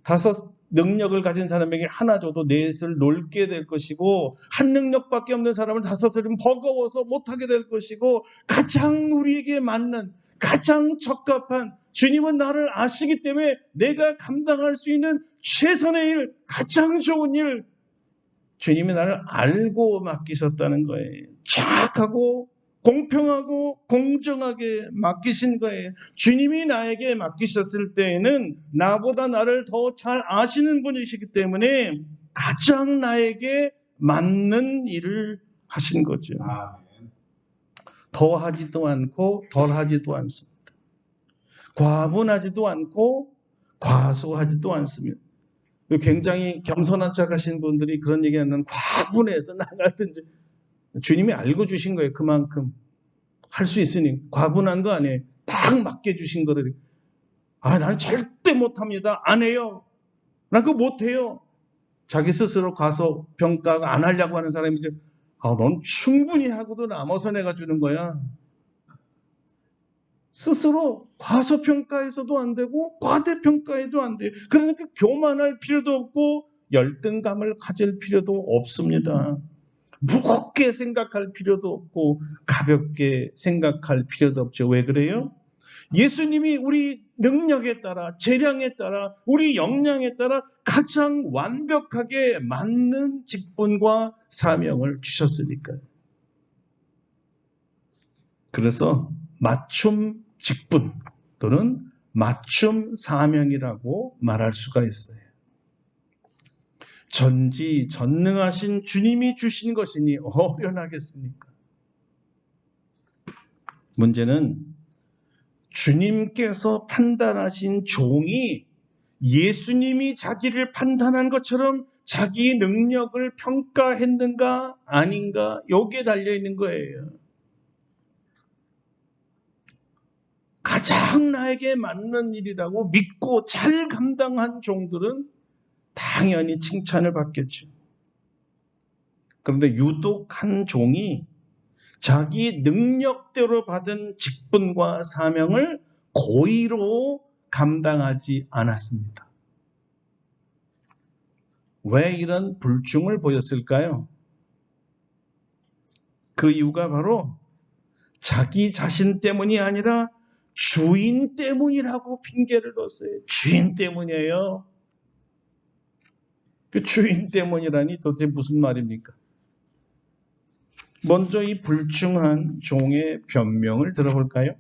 5 능력을 가진 사람에게 하나 줘도 4을 놀게 될 것이고 한 능력밖에 없는 사람은 5을 버거워서 못하게 될 것이고 가장 우리에게 맞는 가장 적합한 주님은 나를 아시기 때문에 내가 감당할 수 있는 최선의 일, 가장 좋은 일 주님이 나를 알고 맡기셨다는 거예요. 정확하고 공평하고 공정하게 맡기신 거예요. 주님이 나에게 맡기셨을 때에는 나보다 나를 더 잘 아시는 분이시기 때문에 가장 나에게 맞는 일을 하신 거죠. 더하지도 않고 덜하지도 않습니다. 과분하지도 않고 과소하지도 않습니다. 굉장히 겸손한 척하신 분들이 그런 얘기하는 과분해서 나가든지 주님이 알고 주신 거예요. 그만큼 할 수 있으니 과분한 거 아니에요. 딱 맞게 주신 거를 난 절대 못합니다. 안 해요. 난 그거 못해요. 자기 스스로 과소평가 안 하려고 하는 사람이 이제 넌 충분히 하고도 남아서 내가 주는 거야. 스스로 과소평가해서도 안 되고 과대평가해도 안 돼요. 그러니까 교만할 필요도 없고 열등감을 가질 필요도 없습니다. 무겁게 생각할 필요도 없고 가볍게 생각할 필요도 없죠. 왜 그래요? 예수님이 우리 능력에 따라, 재량에 따라, 우리 역량에 따라 가장 완벽하게 맞는 직분과 사명을 주셨으니까요. 그래서 맞춤 직분 또는 맞춤 사명이라고 말할 수가 있어요. 전지전능하신 주님이 주신 것이니 어련하겠습니까? 문제는 주님께서 판단하신 종이 예수님이 자기를 판단한 것처럼 자기 능력을 평가했는가 아닌가 여기에 달려있는 거예요. 가장 나에게 맞는 일이라고 믿고 잘 감당한 종들은 당연히 칭찬을 받겠죠. 그런데 유독 한 종이 자기 능력대로 받은 직분과 사명을 고의로 감당하지 않았습니다. 왜 이런 불충을 보였을까요? 그 이유가 바로 자기 자신 때문이 아니라 주인 때문이라고 핑계를 뒀어요. 주인 때문이에요. 그 주인 때문이라니 도대체 무슨 말입니까? 먼저 이 불충한 종의 변명을 들어볼까요?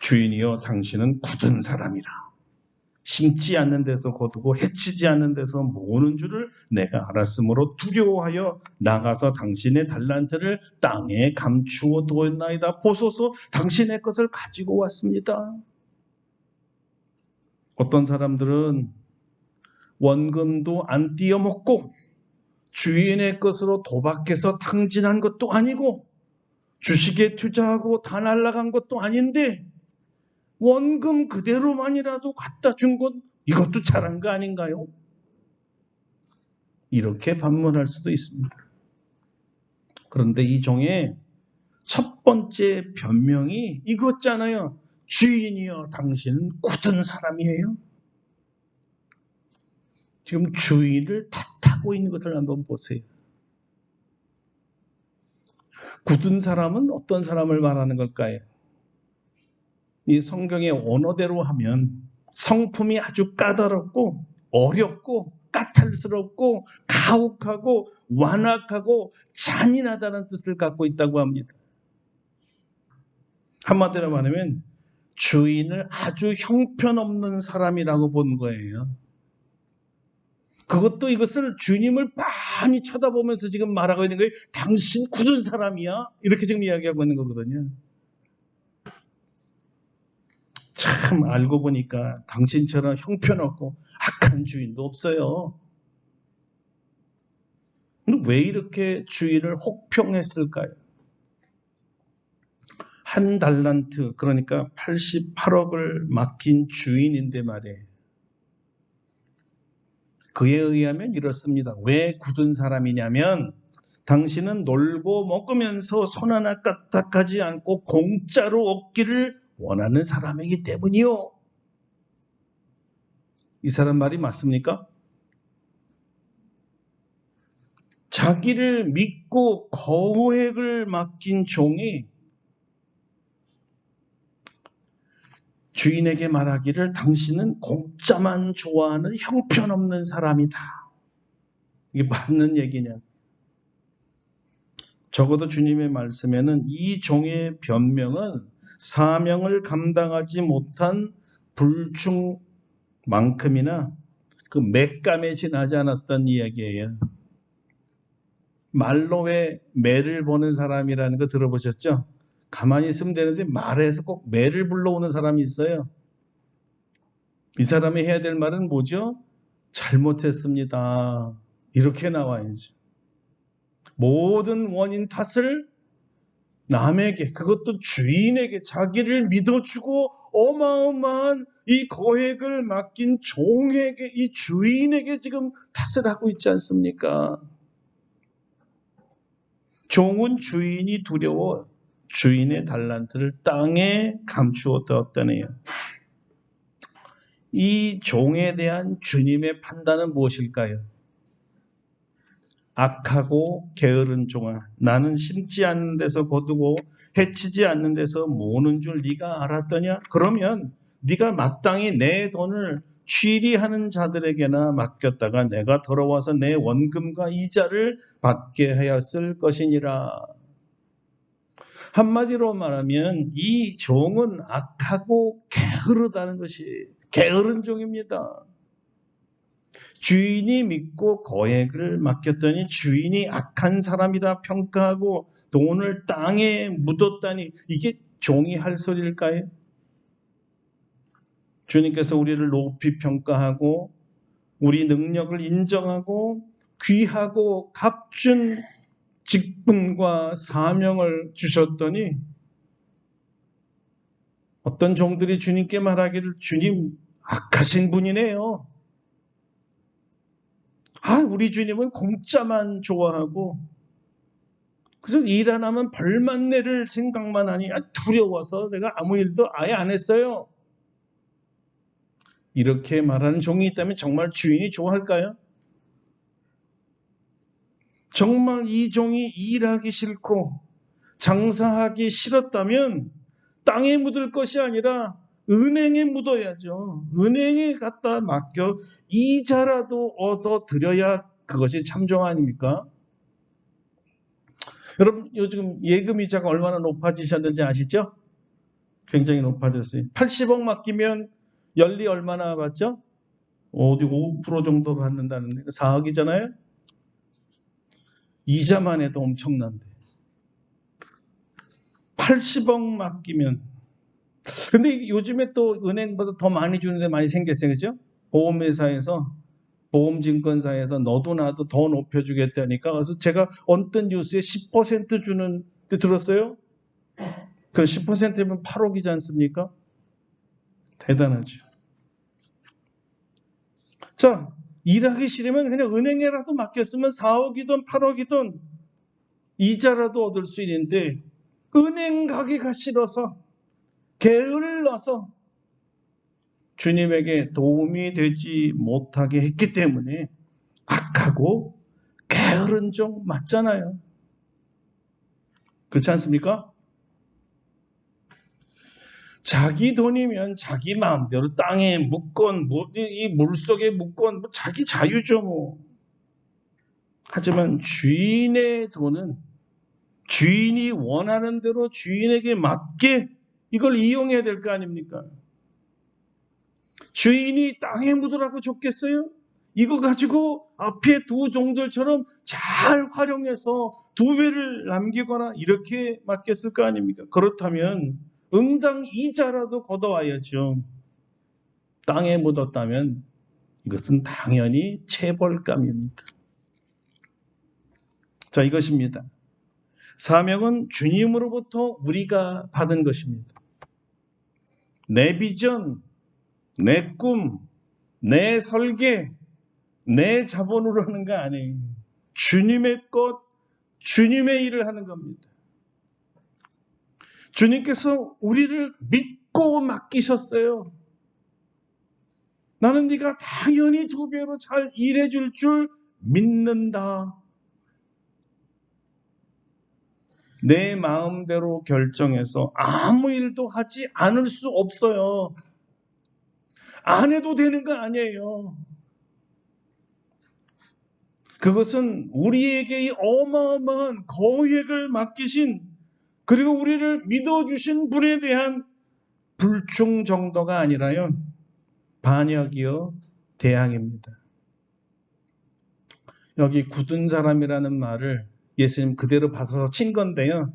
주인이여 당신은 굳은 사람이라. 심지 않는 데서 거두고 해치지 않는 데서 모으는 줄을 내가 알았으므로 두려워하여 나가서 당신의 달란트를 땅에 감추어 두었나이다. 보소서 당신의 것을 가지고 왔습니다. 어떤 사람들은 원금도 안 띄어먹고 주인의 것으로 도박해서 탕진한 것도 아니고 주식에 투자하고 다 날아간 것도 아닌데 원금 그대로만이라도 갖다 준 것 이것도 잘한 거 아닌가요? 이렇게 반문할 수도 있습니다. 그런데 이 종의 첫 번째 변명이 이거잖아요. 주인이여 당신은 굳은 사람이에요. 지금 주인을 탓하고 있는 것을 한번 보세요. 굳은 사람은 어떤 사람을 말하는 걸까요? 이 성경의 언어대로 하면 성품이 아주 까다롭고 어렵고 까탈스럽고 가혹하고 완악하고 잔인하다는 뜻을 갖고 있다고 합니다. 한마디로 말하면 주인을 아주 형편없는 사람이라고 본 거예요. 그것도 이것을 주님을 많이 쳐다보면서 지금 말하고 있는 거예요. 당신 굳은 사람이야? 이렇게 지금 이야기하고 있는 거거든요. 참 알고 보니까 당신처럼 형편없고 악한 주인도 없어요. 왜 이렇게 주인을 혹평했을까요? 한 달란트, 그러니까 88억을 맡긴 주인인데 말이에요. 그에 의하면 이렇습니다. 왜 굳은 사람이냐면 당신은 놀고 먹으면서 손 하나 까딱하지 않고 공짜로 얻기를 원하는 사람이기 때문이요. 이 사람 말이 맞습니까? 자기를 믿고 거액을 맡긴 종이 주인에게 말하기를 당신은 공짜만 좋아하는 형편없는 사람이다. 이게 맞는 얘기냐? 적어도 주님의 말씀에는 이 종의 변명은 사명을 감당하지 못한 불충만큼이나 그 맥감에 지나지 않았던 이야기예요. 말로 왜 매를 보는 사람이라는 거 들어보셨죠? 가만히 있으면 되는데 말에서 꼭 매를 불러오는 사람이 있어요. 이 사람이 해야 될 말은 뭐죠? 잘못했습니다. 이렇게 나와야지. 모든 원인 탓을 남에게, 그것도 주인에게, 자기를 믿어주고 어마어마한 이 거액을 맡긴 종에게, 이 주인에게 지금 탓을 하고 있지 않습니까? 종은 주인이 두려워 주인의 달란트를 땅에 감추어 두었다네요. 이 종에 대한 주님의 판단은 무엇일까요? 악하고 게으른 종아, 나는 심지 않는 데서 거두고 해치지 않는 데서 모는 줄 네가 알았더냐? 그러면 네가 마땅히 내 돈을 취리하는 자들에게나 맡겼다가 내가 돌아와서 내 원금과 이자를 받게 하였을 것이니라. 한마디로 말하면 이 종은 악하고 게으르다는 것이, 게으른 종입니다. 주인이 믿고 거액을 맡겼더니 주인이 악한 사람이라 평가하고 돈을 땅에 묻었다니, 이게 종이 할 소리일까요? 주님께서 우리를 높이 평가하고 우리 능력을 인정하고 귀하고 값준 직분과 사명을 주셨더니 어떤 종들이 주님께 말하기를, 주님 악하신 분이네요. 우리 주님은 공짜만 좋아하고 그래서 일 안 하면 벌만 내를 생각만 하니 두려워서 내가 아무 일도 아예 안 했어요. 이렇게 말하는 종이 있다면 정말 주인이 좋아할까요? 정말 이 종이 일하기 싫고 장사하기 싫었다면 땅에 묻을 것이 아니라 은행에 묻어야죠. 은행에 갖다 맡겨 이자라도 얻어 드려야 그것이 참종 아닙니까? 여러분, 요즘 예금 이자가 얼마나 높아지셨는지 아시죠? 굉장히 높아졌어요. 80억 맡기면 연리 얼마나 받죠? 어디 5% 정도 받는다는데 4억이잖아요? 이자만 해도 엄청난데 80억 맡기면, 근데 요즘에 또 은행보다 더 많이 주는 데 많이 생겼어요. 그죠? 보험회사에서, 보험증권사에서 너도 나도 더 높여주겠다니까. 그래서 제가 어떤 뉴스에 10% 주는 데 들었어요? 그럼 10%면 8억이지 않습니까? 대단하죠. 자, 일하기 싫으면 그냥 은행에라도 맡겼으면 4억이든 8억이든 이자라도 얻을 수 있는데 은행 가기가 싫어서 게을러서 주님에게 도움이 되지 못하게 했기 때문에 악하고 게으른 종 맞잖아요. 그렇지 않습니까? 자기 돈이면 자기 마음대로 땅에 묻건 이 물속에 묻건 자기 자유죠. 하지만 주인의 돈은 주인이 원하는 대로 주인에게 맞게 이걸 이용해야 될 거 아닙니까? 주인이 땅에 묻으라고 줬겠어요? 이거 가지고 앞에 두 종들처럼 잘 활용해서 2배를 남기거나 이렇게 맡겼을 거 아닙니까? 그렇다면 응당 이자라도 걷어와야죠. 땅에 묻었다면 이것은 당연히 체벌감입니다. 자, 이것입니다. 사명은 주님으로부터 우리가 받은 것입니다. 내 비전, 내 꿈, 내 설계, 내 자본으로 하는 거 아니에요. 주님의 것, 주님의 일을 하는 겁니다. 주님께서 우리를 믿고 맡기셨어요. 나는 네가 당연히 2배로 잘 일해줄 줄 믿는다. 내 마음대로 결정해서 아무 일도 하지 않을 수 없어요. 안 해도 되는 거 아니에요. 그것은 우리에게 이 어마어마한 거액을 맡기신, 그리고 우리를 믿어주신 분에 대한 불충 정도가 아니라요, 반역이요 대항입니다. 여기 굳은 사람이라는 말을 예수님 그대로 받아서 친 건데요,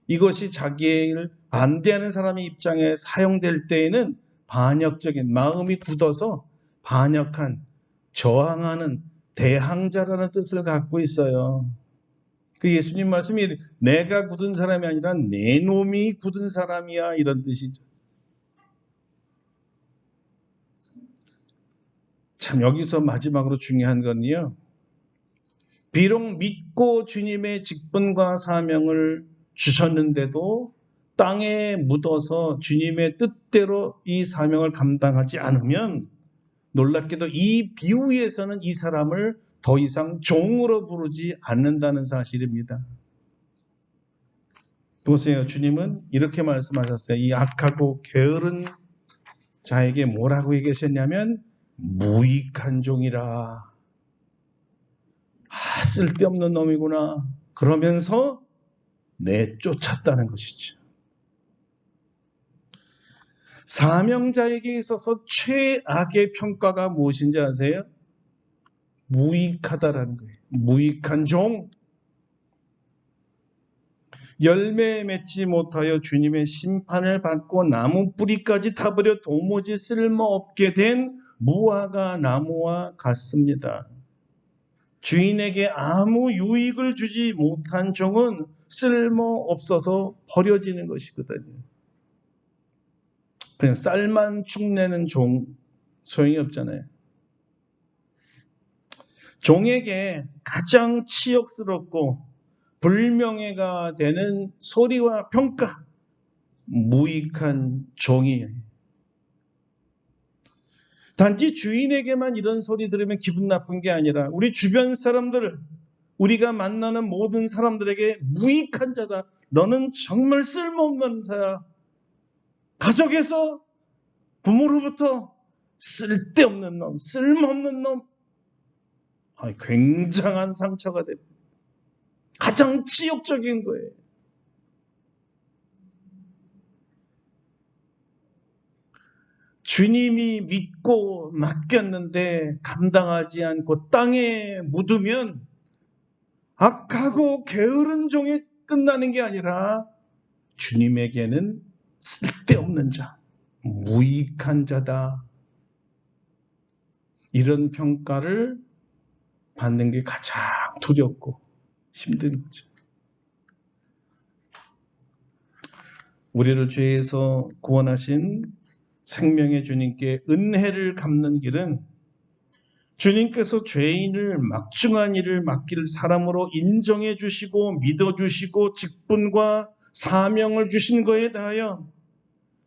이것이 자기를 반대하는 사람의 입장에 사용될 때에는 반역적인 마음이 굳어서 반역한, 저항하는 대항자라는 뜻을 갖고 있어요. 그 예수님 말씀이 내가 굳은 사람이 아니라 내 놈이 굳은 사람이야 이런 뜻이죠. 참 여기서 마지막으로 중요한 건요. 비록 믿고 주님의 직분과 사명을 주셨는데도 땅에 묻어서 주님의 뜻대로 이 사명을 감당하지 않으면 놀랍게도 이 비유에서는 이 사람을 더 이상 종으로 부르지 않는다는 사실입니다. 보세요. 주님은 이렇게 말씀하셨어요. 이 악하고 게으른 자에게 뭐라고 얘기하셨냐면 무익한 종이라. 쓸데없는 놈이구나. 그러면서 내쫓았다는 것이죠. 사명자에게 있어서 최악의 평가가 무엇인지 아세요? 무익하다라는 거예요. 무익한 종. 열매 맺지 못하여 주님의 심판을 받고 나무 뿌리까지 타버려 도무지 쓸모없게 된 무화과 나무와 같습니다. 주인에게 아무 유익을 주지 못한 종은 쓸모없어서 버려지는 것이거든요. 그냥 쌀만 축내는 종 소용이 없잖아요. 종에게 가장 치욕스럽고 불명예가 되는 소리와 평가, 무익한 종이에요. 단지 주인에게만 이런 소리 들으면 기분 나쁜 게 아니라 우리 주변 사람들, 우리가 만나는 모든 사람들에게 무익한 자다. 너는 정말 쓸모없는 자야. 가족에서 부모로부터 쓸데없는 놈, 쓸모없는 놈. 굉장한 상처가 됩니다. 가장 치욕적인 거예요. 주님이 믿고 맡겼는데 감당하지 않고 땅에 묻으면 악하고 게으른 종이 끝나는 게 아니라 주님에게는 쓸데없는 자, 무익한 자다. 이런 평가를 받는 게 가장 두렵고 힘든 거죠. 우리를 죄에서 구원하신 생명의 주님께 은혜를 갚는 길은 주님께서 죄인을 막중한 일을 맡길 사람으로 인정해 주시고 믿어 주시고 직분과 사명을 주신 거에 대하여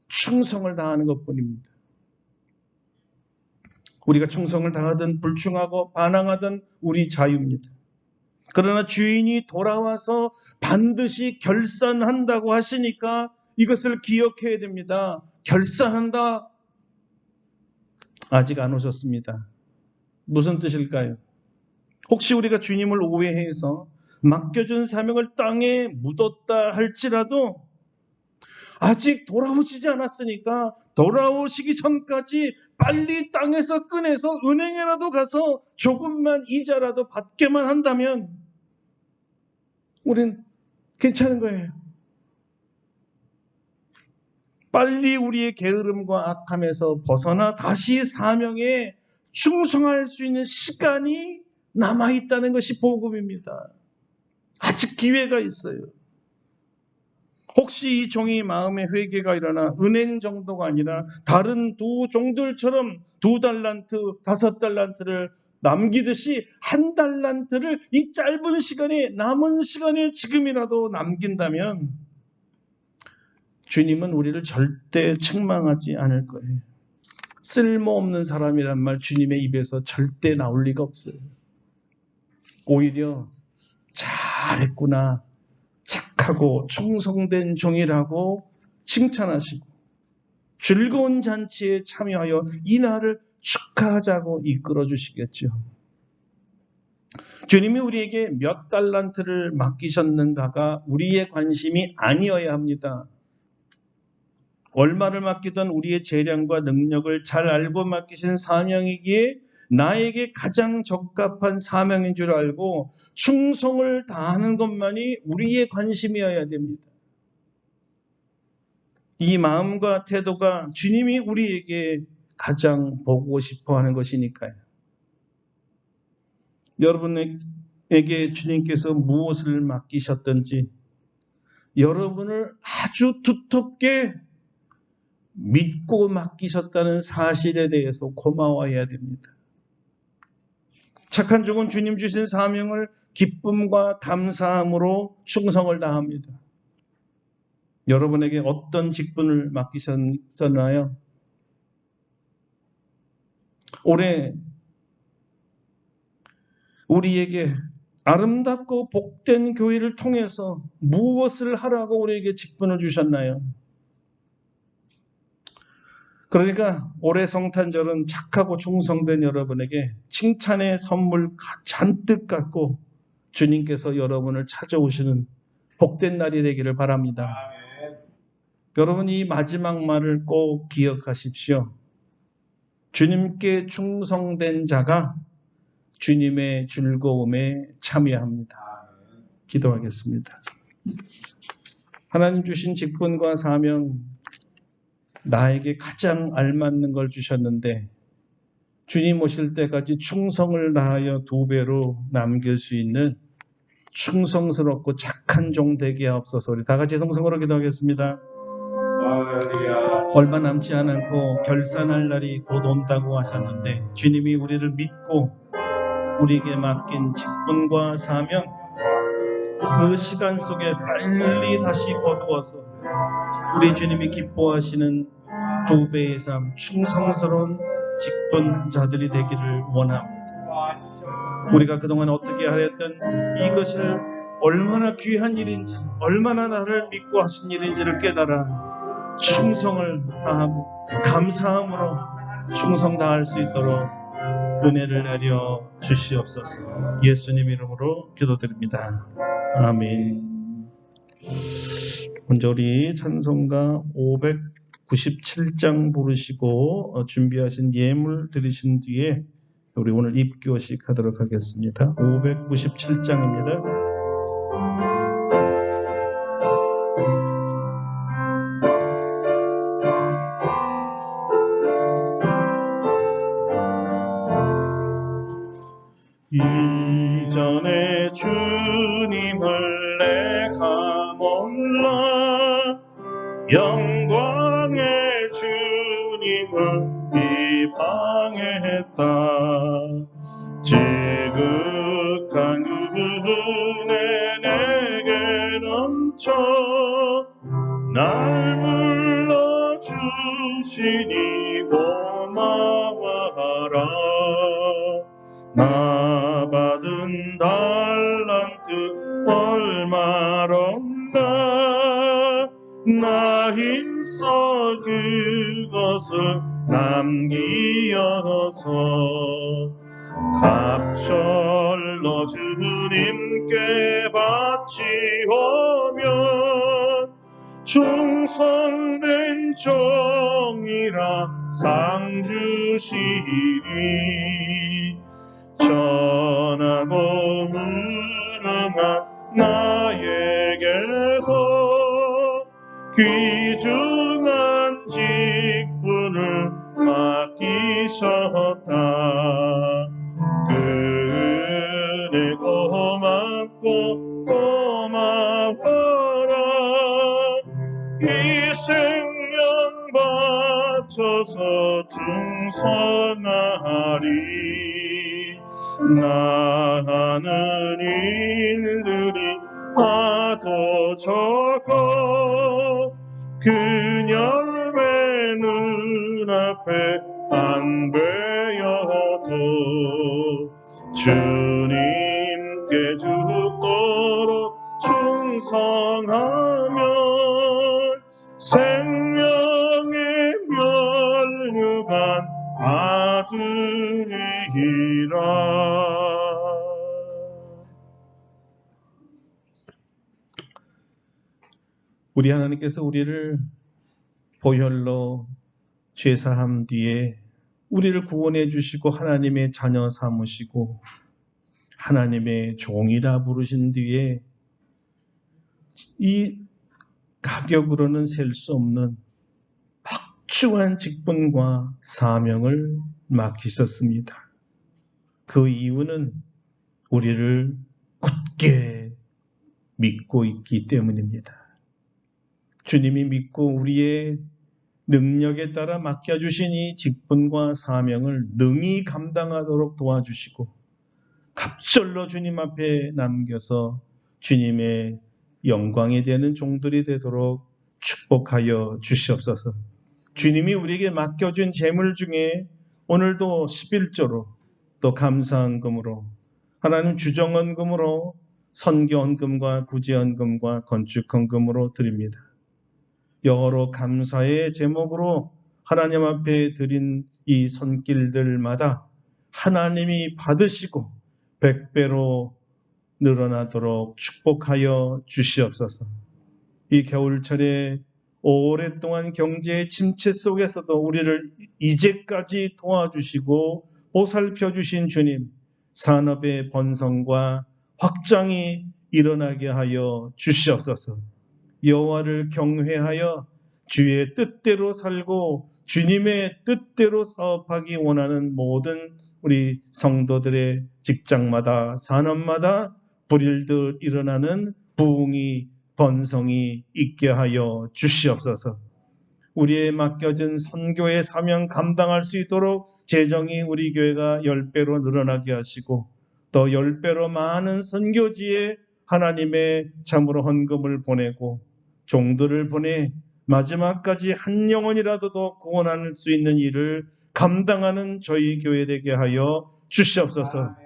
충성을 다하는 것뿐입니다. 우리가 충성을 다하든 불충하고 반항하든 우리 자유입니다. 그러나 주인이 돌아와서 반드시 결산한다고 하시니까 이것을 기억해야 됩니다. 결산한다. 아직 안 오셨습니다. 무슨 뜻일까요? 혹시 우리가 주님을 오해해서 맡겨준 사명을 땅에 묻었다 할지라도 아직 돌아오시지 않았으니까 돌아오시기 전까지 빨리 땅에서 꺼내서 은행에라도 가서 조금만 이자라도 받게만 한다면 우린 괜찮은 거예요. 빨리 우리의 게으름과 악함에서 벗어나 다시 사명에 충성할 수 있는 시간이 남아있다는 것이 복음입니다. 아직 기회가 있어요. 혹시 이 종이 마음의 회개가 일어나 은행 정도가 아니라 다른 두 종들처럼 2달란트, 5달란트를 남기듯이 1달란트를 이 짧은 시간에 남은 시간에 지금이라도 남긴다면 주님은 우리를 절대 책망하지 않을 거예요. 쓸모없는 사람이란 말 주님의 입에서 절대 나올 리가 없어요. 오히려 잘했구나, 착하고 충성된 종이라고 칭찬하시고 즐거운 잔치에 참여하여 이 날을 축하하자고 이끌어 주시겠죠. 주님이 우리에게 몇 달란트를 맡기셨는가가 우리의 관심이 아니어야 합니다. 얼마를 맡기든 우리의 재량과 능력을 잘 알고 맡기신 사명이기에 나에게 가장 적합한 사명인 줄 알고 충성을 다하는 것만이 우리의 관심이어야 됩니다. 이 마음과 태도가 주님이 우리에게 가장 보고 싶어 하는 것이니까요. 여러분에게 주님께서 무엇을 맡기셨든지 여러분을 아주 두텁게 믿고 맡기셨다는 사실에 대해서 고마워해야 됩니다. 착한 종은 주님 주신 사명을 기쁨과 감사함으로 충성을 다합니다. 여러분에게 어떤 직분을 맡기셨나요? 올해 우리에게 아름답고 복된 교회를 통해서 무엇을 하라고 우리에게 직분을 주셨나요? 그러니까 올해 성탄절은 착하고 충성된 여러분에게 칭찬의 선물 잔뜩 갖고 주님께서 여러분을 찾아오시는 복된 날이 되기를 바랍니다. 여러분, 이 마지막 말을 꼭 기억하십시오. 주님께 충성된 자가 주님의 즐거움에 참여합니다. 기도하겠습니다. 하나님 주신 직분과 사명, 나에게 가장 알맞는 걸 주셨는데 주님 오실 때까지 충성을 다하여 2배로 남길 수 있는 충성스럽고 착한 종 되게 하옵소서. 우리 다 같이 성성으로 기도하겠습니다. 얼마 남지 않고 결산할 날이 곧 온다고 하셨는데 주님이 우리를 믿고 우리에게 맡긴 직분과 사명, 그 시간 속에 빨리 다시 거두어서 우리 주님이 기뻐하시는 2배의 삶, 충성스러운 직분자들이 되기를 원합니다. 우리가 그동안 어떻게 하였든 이것을 얼마나 귀한 일인지, 얼마나 나를 믿고 하신 일인지를 깨달아 충성을 다하고 감사함으로 충성 다할 수 있도록 은혜를 내려 주시옵소서. 예수님 이름으로 기도드립니다. 아멘. 먼저 우리 찬송가 597장 부르시고 준비하신 예물 드리신 뒤에 우리 오늘 입교식 하도록 하겠습니다. 597장입니다. 이전에 주님을 내가 몰라 영광의 주님을 비방했다. 지극한 은혜 내게 넘쳐 날 불러주시니 고마워하라. 나 받은 달란트 얼마런가 나 힘써 그것을 남기어서 갑절로 주님께 바치오면 충성된 종이라 상 주시리. 전하고 무능한 나에게도 귀중한 직분을 맡기셨다. 그 은혜 고맙고 고마워라. 이 생명 바쳐서 충성하리. 나 하는 일들이 하도 적어 그 열매 눈앞에 안 베어도 주님께 죽도록 충성하면 생명의 면류관 아들이라. 우리 하나님께서 우리를 보혈로 죄사함 뒤에 우리를 구원해 주시고 하나님의 자녀 삼으시고 하나님의 종이라 부르신 뒤에 이 가격으로는 셀 수 없는 극중한 직분과 사명을 맡기셨습니다. 그 이유는 우리를 굳게 믿고 있기 때문입니다. 주님이 믿고 우리의 능력에 따라 맡겨주신 이 직분과 사명을 능히 감당하도록 도와주시고 갑절로 주님 앞에 남겨서 주님의 영광이 되는 종들이 되도록 축복하여 주시옵소서. 주님이 우리에게 맡겨준 재물 중에 오늘도 11조로 또 감사헌금으로 하나님 주정헌금으로 선교헌금과 구제헌금과 건축헌금으로 드립니다. 여러 감사의 제목으로 하나님 앞에 드린 이 손길들마다 하나님이 받으시고 100배로 늘어나도록 축복하여 주시옵소서. 이 겨울철에 오랫동안 경제의 침체 속에서도 우리를 이제까지 도와주시고 보살펴 주신 주님, 산업의 번성과 확장이 일어나게 하여 주시옵소서. 여호와를 경외하여 주의 뜻대로 살고 주님의 뜻대로 사업하기 원하는 모든 우리 성도들의 직장마다 산업마다 불일듯 일어나는 부흥이 번성이 있게 하여 주시옵소서. 우리의 맡겨진 선교의 사명 감당할 수 있도록 재정이 우리 교회가 10배로 늘어나게 하시고 또 10배로 많은 선교지에 하나님의 참으로 헌금을 보내고 종들을 보내 마지막까지 한 영혼이라도 더 구원할 수 있는 일을 감당하는 저희 교회 되게 하여 주시옵소서.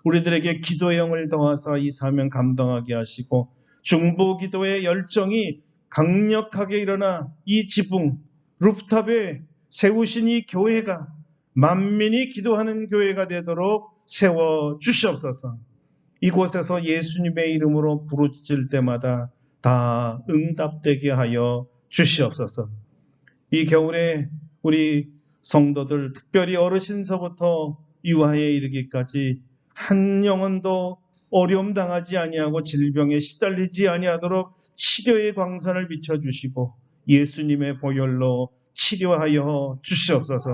우리들에게 기도의 영을 더하사 이 사명 감당하게 하시고 중보기도의 열정이 강력하게 일어나 이 지붕 루프탑에 세우신 이 교회가 만민이 기도하는 교회가 되도록 세워 주시옵소서. 이곳에서 예수님의 이름으로 부르짖을 때마다 다 응답되게 하여 주시옵소서. 이 겨울에 우리 성도들 특별히 어르신서부터 유아에 이르기까지 한 영혼도 어려움 당하지 아니하고 질병에 시달리지 아니하도록 치료의 광선을 비춰주시고 예수님의 보혈로 치료하여 주시옵소서.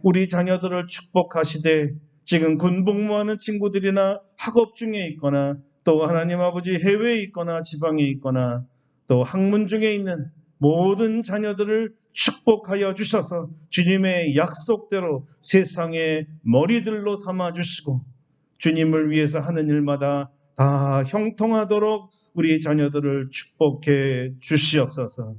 우리 자녀들을 축복하시되 지금 군복무하는 친구들이나 학업 중에 있거나 또 하나님 아버지 해외에 있거나 지방에 있거나 또 학문 중에 있는 모든 자녀들을 축복하여 주셔서 주님의 약속대로 세상의 머리들로 삼아주시고 주님을 위해서 하는 일마다 다 형통하도록 우리 자녀들을 축복해 주시옵소서.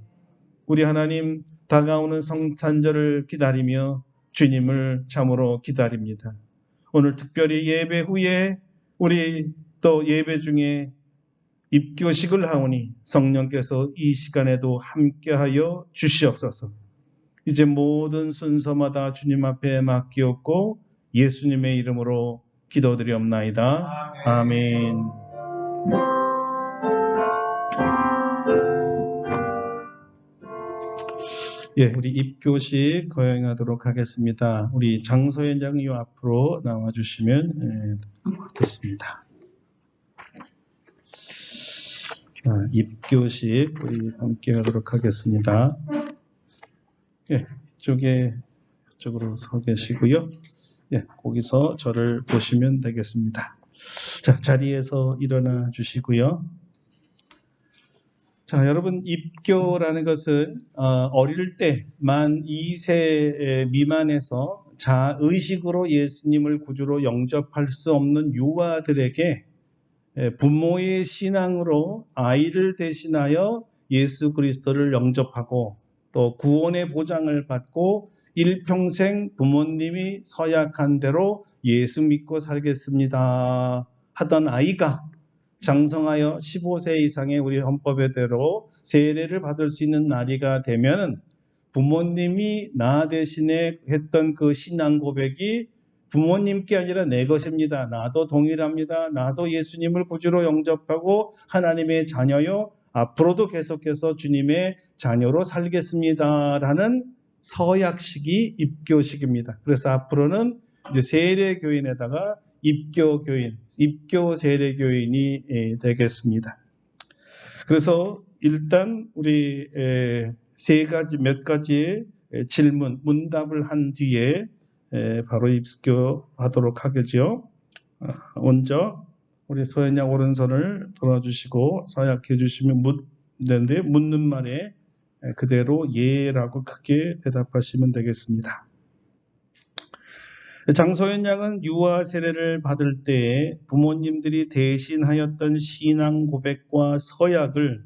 우리 하나님 다가오는 성탄절을 기다리며 주님을 참으로 기다립니다. 오늘 특별히 예배 후에 우리 또 예배 중에 입교식을 하오니 성령께서 이 시간에도 함께하여 주시옵소서. 이제 모든 순서마다 주님 앞에 맡기었고 예수님의 이름으로 기도드리옵나이다. 아멘. 예, 우리 입교식 거행하도록 하겠습니다. 우리 장서연 장님 앞으로 나와주시면 좋겠습니다. 입교식 우리 함께 하도록 하겠습니다. 예, 이쪽으로 서 계시고요. 예, 거기서 저를 보시면 되겠습니다. 자, 자리에서 일어나 주시고요. 자, 여러분 입교라는 것은 어릴 때 만 2세 미만에서 자의식으로 예수님을 구주로 영접할 수 없는 유아들에게 부모의 신앙으로 아이를 대신하여 예수 그리스도를 영접하고 또 구원의 보장을 받고 일평생 부모님이 서약한 대로 예수 믿고 살겠습니다 하던 아이가 장성하여 15세 이상의 우리 헌법에대로 세례를 받을 수 있는 나이가 되면 부모님이 나 대신에 했던 그 신앙 고백이 부모님께 아니라 내 것입니다. 나도 동일합니다. 나도 예수님을 구주로 영접하고 하나님의 자녀요. 앞으로도 계속해서 주님의 자녀로 살겠습니다. 라는 서약식이 입교식입니다. 그래서 앞으로는 이제 세례교인에다가 입교교인, 입교 세례교인이 되겠습니다. 그래서 일단 우리 몇 가지의 질문, 문답을 한 뒤에 바로 입교하도록 하겠죠. 먼저 우리 서현양 오른손을 들어주시고 서약해 주시면 묻는데 묻는 말에 그대로 예라고 크게 대답하시면 되겠습니다. 장소연 양은 유아 세례를 받을 때에 부모님들이 대신하였던 신앙 고백과 서약을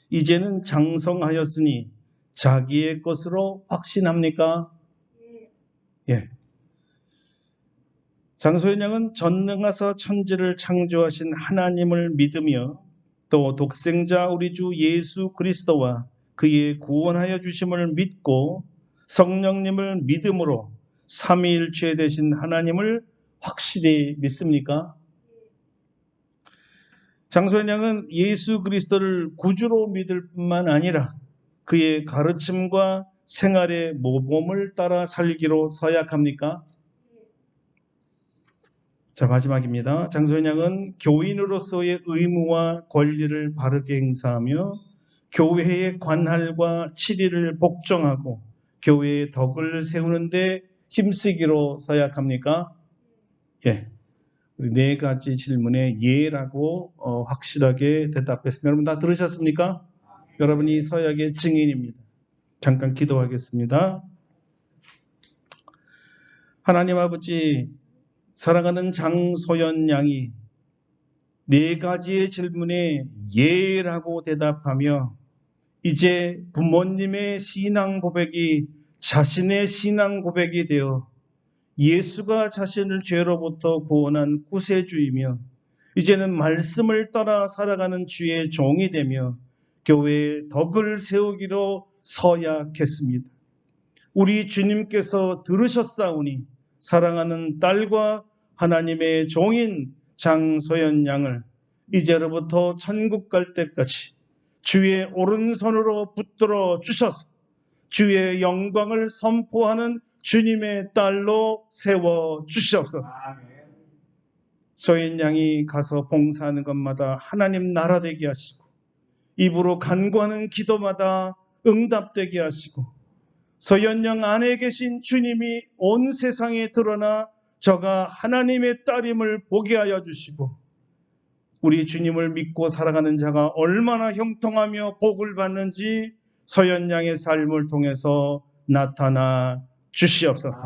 이제는 장성하였으니 자기의 것으로 확신합니까? 예. 장소연 양은 전능하사 천지를 창조하신 하나님을 믿으며 또 독생자 우리 주 예수 그리스도와 그의 구원하여 주심을 믿고 성령님을 믿음으로 삼위일체 되신 하나님을 확실히 믿습니까? 장소연 양은 예수 그리스도를 구주로 믿을 뿐만 아니라 그의 가르침과 생활의 모범을 따라 살기로 서약합니까? 자, 마지막입니다. 장소연 양은 교인으로서의 의무와 권리를 바르게 행사하며 교회의 관할과 치리를 복종하고 교회의 덕을 세우는 데 힘쓰기로 서약합니까? 예. 우리 네 가지 질문에 예라고 확실하게 대답했습니다. 여러분 다 들으셨습니까? 여러분이 서약의 증인입니다. 잠깐 기도하겠습니다. 하나님 아버지, 사랑하는 장소연 양이 네 가지의 질문에 예라고 대답하며 이제 부모님의 신앙 고백이 자신의 신앙 고백이 되어 예수가 자신을 죄로부터 구원한 구세주이며 이제는 말씀을 따라 살아가는 주의 종이 되며 교회의 덕을 세우기로 서약했습니다. 우리 주님께서 들으셨사오니 사랑하는 딸과 하나님의 종인 장소연 양을 이제로부터 천국 갈 때까지 주의 오른손으로 붙들어 주셔서 주의 영광을 선포하는 주님의 딸로 세워 주시옵소서. 소연 양이 가서 봉사하는 것마다 하나님 나라 되게 하시고 입으로 간구하는 기도마다 응답되게 하시고 소연 양 안에 계신 주님이 온 세상에 드러나 저가 하나님의 딸임을 보게 하여 주시고 우리 주님을 믿고 살아가는 자가 얼마나 형통하며 복을 받는지 소연 양의 삶을 통해서 나타나 주시옵소서.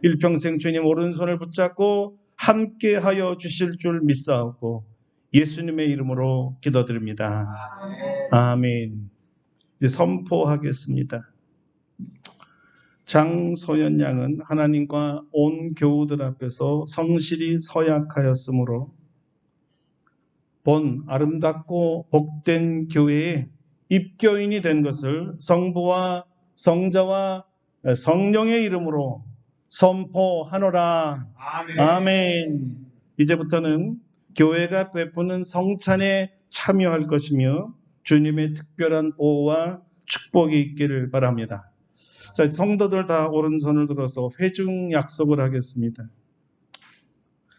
일평생 주님 오른손을 붙잡고 함께하여 주실 줄 믿사옵고 예수님의 이름으로 기도드립니다. 아멘. 이제 선포하겠습니다. 장소연 양은 하나님과 온 교우들 앞에서 성실히 서약하였으므로 본 아름답고 복된 교회의 입교인이 된 것을 성부와 성자와 성령의 이름으로 선포하노라. 아멘. 이제부터는 교회가 베푸는 성찬에 참여할 것이며 주님의 특별한 보호와 축복이 있기를 바랍니다. 자, 성도들 다 오른손을 들어서 회중 약속을 하겠습니다.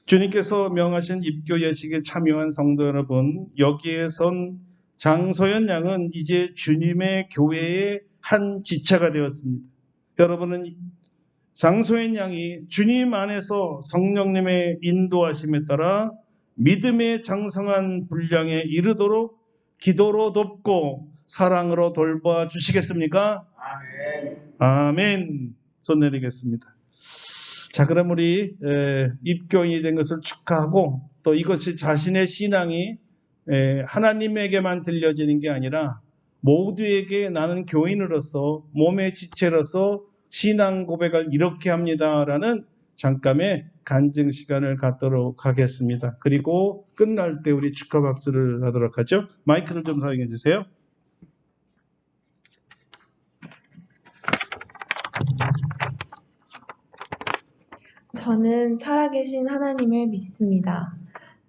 주님께서 명하신 입교 예식에 참여한 성도 여러분, 여기에 선 장소연 양은 이제 주님의 교회의 한 지체가 되었습니다. 여러분은 장소연 양이 주님 안에서 성령님의 인도하심에 따라 믿음의 장성한 분량에 이르도록 기도로 돕고 사랑으로 돌봐 주시겠습니까? 아멘. 아멘. 손 내리겠습니다. 자, 그럼 우리 입교인이 된 것을 축하하고 또 이것이 자신의 신앙이 하나님에게만 들려지는 게 아니라 모두에게 나는 교인으로서 몸의 지체로서 신앙 고백을 이렇게 합니다라는 잠깐의 간증 시간을 갖도록 하겠습니다. 그리고 끝날 때 우리 축하 박수를 하도록 하죠. 마이크를 좀 사용해 주세요. 저는 살아계신 하나님을 믿습니다.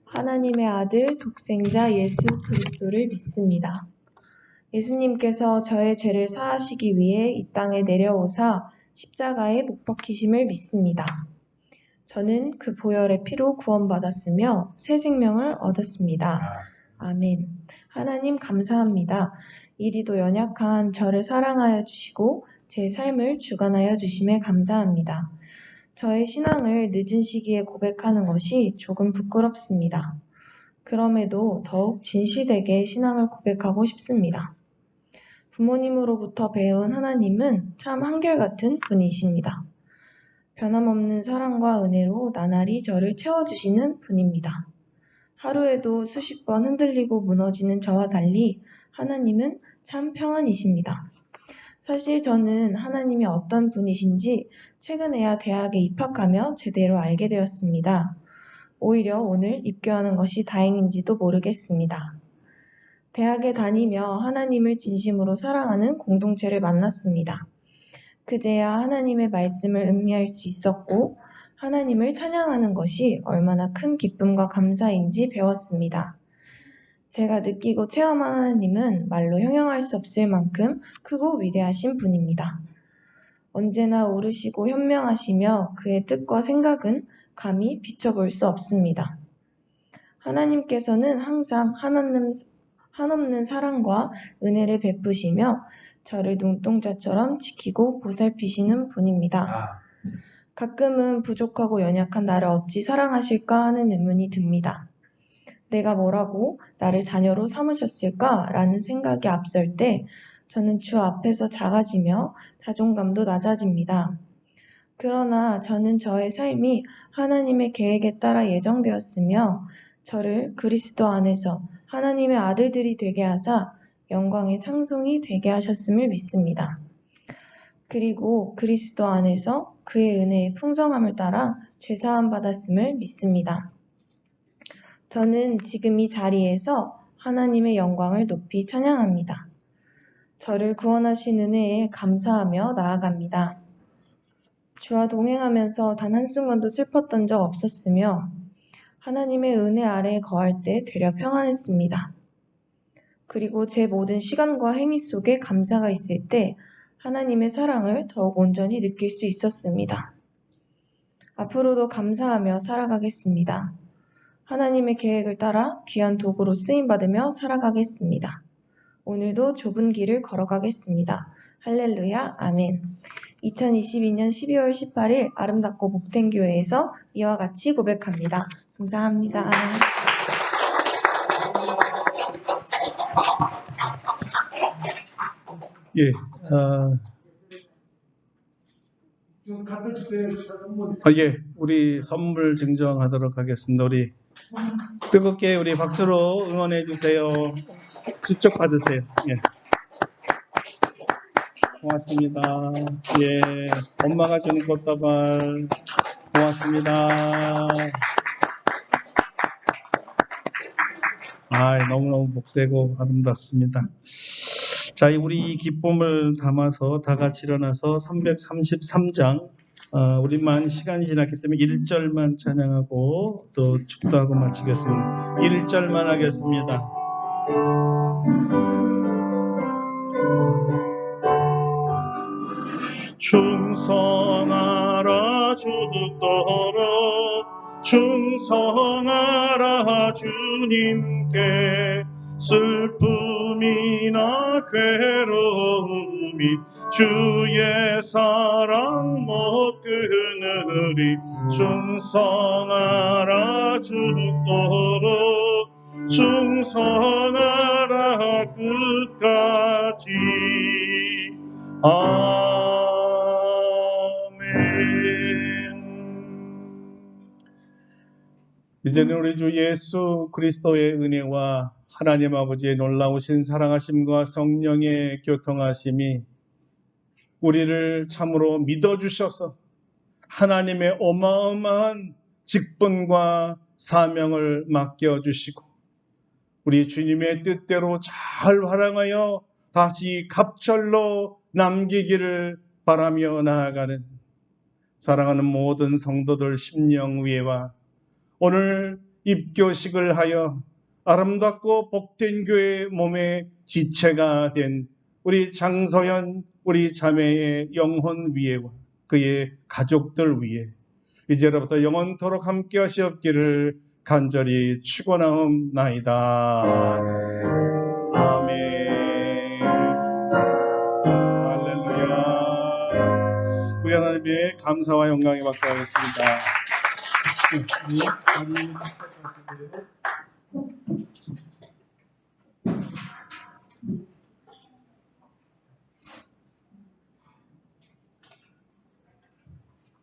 하나님의 아들 독생자 예수 그리스도를 믿습니다. 예수님께서 저의 죄를 사하시기 위해 이 땅에 내려오사 십자가에 못 박히심을 믿습니다. 저는 그 보혈의 피로 구원받았으며 새 생명을 얻었습니다. 아멘. 하나님 감사합니다. 이리도 연약한 저를 사랑하여 주시고 제 삶을 주관하여 주심에 감사합니다. 저의 신앙을 늦은 시기에 고백하는 것이 조금 부끄럽습니다. 그럼에도 더욱 진실되게 신앙을 고백하고 싶습니다. 부모님으로부터 배운 하나님은 참 한결같은 분이십니다. 변함없는 사랑과 은혜로 나날이 저를 채워주시는 분입니다. 하루에도 수십 번 흔들리고 무너지는 저와 달리 하나님은 참 평안이십니다. 사실 저는 하나님이 어떤 분이신지 최근에야 대학에 입학하며 제대로 알게 되었습니다. 오히려 오늘 입교하는 것이 다행인지도 모르겠습니다. 대학에 다니며 하나님을 진심으로 사랑하는 공동체를 만났습니다. 그제야 하나님의 말씀을 음미할 수 있었고 하나님을 찬양하는 것이 얼마나 큰 기쁨과 감사인지 배웠습니다. 제가 느끼고 체험한 하나님은 말로 형용할 수 없을 만큼 크고 위대하신 분입니다. 언제나 오르시고 현명하시며 그의 뜻과 생각은 감히 비춰볼 수 없습니다. 하나님께서는 항상 한없는 사랑과 은혜를 베푸시며 저를 눈동자처럼 지키고 보살피시는 분입니다. 가끔은 부족하고 연약한 나를 어찌 사랑하실까 하는 의문이 듭니다. 내가 뭐라고 나를 자녀로 삼으셨을까? 라는 생각이 앞설 때 저는 주 앞에서 작아지며 자존감도 낮아집니다. 그러나 저는 저의 삶이 하나님의 계획에 따라 예정되었으며 저를 그리스도 안에서 하나님의 아들들이 되게 하사 영광의 찬송이 되게 하셨음을 믿습니다. 그리고 그리스도 안에서 그의 은혜의 풍성함을 따라 죄사함 받았음을 믿습니다. 저는 지금 이 자리에서 하나님의 영광을 높이 찬양합니다. 저를 구원하신 은혜에 감사하며 나아갑니다. 주와 동행하면서 단 한순간도 슬펐던 적 없었으며 하나님의 은혜 아래에 거할 때 되려 평안했습니다. 그리고 제 모든 시간과 행위 속에 감사가 있을 때 하나님의 사랑을 더욱 온전히 느낄 수 있었습니다. 앞으로도 감사하며 살아가겠습니다. 하나님의 계획을 따라 귀한 도구로 쓰임받으며 살아가겠습니다. 오늘도 좁은 길을 걸어가겠습니다. 할렐루야, 아멘. 2022년 12월 18일 아름답고 복된 교회에서 이와 같이 고백합니다. 감사합니다. 예, 예, 우리 선물 증정하도록 하겠습니다. 우리 뜨겁게 우리 박수로 응원해 주세요. 직접 받으세요. 예. 고맙습니다. 예, 엄마가 주는 꽃다발 고맙습니다. 너무너무 복되고 아름답습니다. 자, 우리 이 기쁨을 담아서 다 같이 일어나서 333장 우리만 시간이 지났기 때문에 1절만 찬양하고 또 축도하고 마치겠습니다. 1절만 하겠습니다. 충성하라 주도록 충성하라 주님께 슬픔이나 괴로움이 주의 사랑 못 끊으리 충성하라 주도록 충성하라 끝까지 이제는 우리 주 예수 그리스도의 은혜와 하나님 아버지의 놀라우신 사랑하심과 성령의 교통하심이 우리를 참으로 믿어주셔서 하나님의 어마어마한 직분과 사명을 맡겨주시고 우리 주님의 뜻대로 잘 활용하여 다시 갑절로 남기기를 바라며 나아가는 사랑하는 모든 성도들 심령위에와 오늘 입교식을 하여 아름답고 복된 교회 몸의 지체가 된 우리 장서연 우리 자매의 영혼 위에와 그의 가족들 위에 이제로부터 영원토록 함께 하시옵기를 간절히 축원하옵나이다. 아멘. 할렐루야. 하나님의 감사와 영광의 박수 하겠습니다.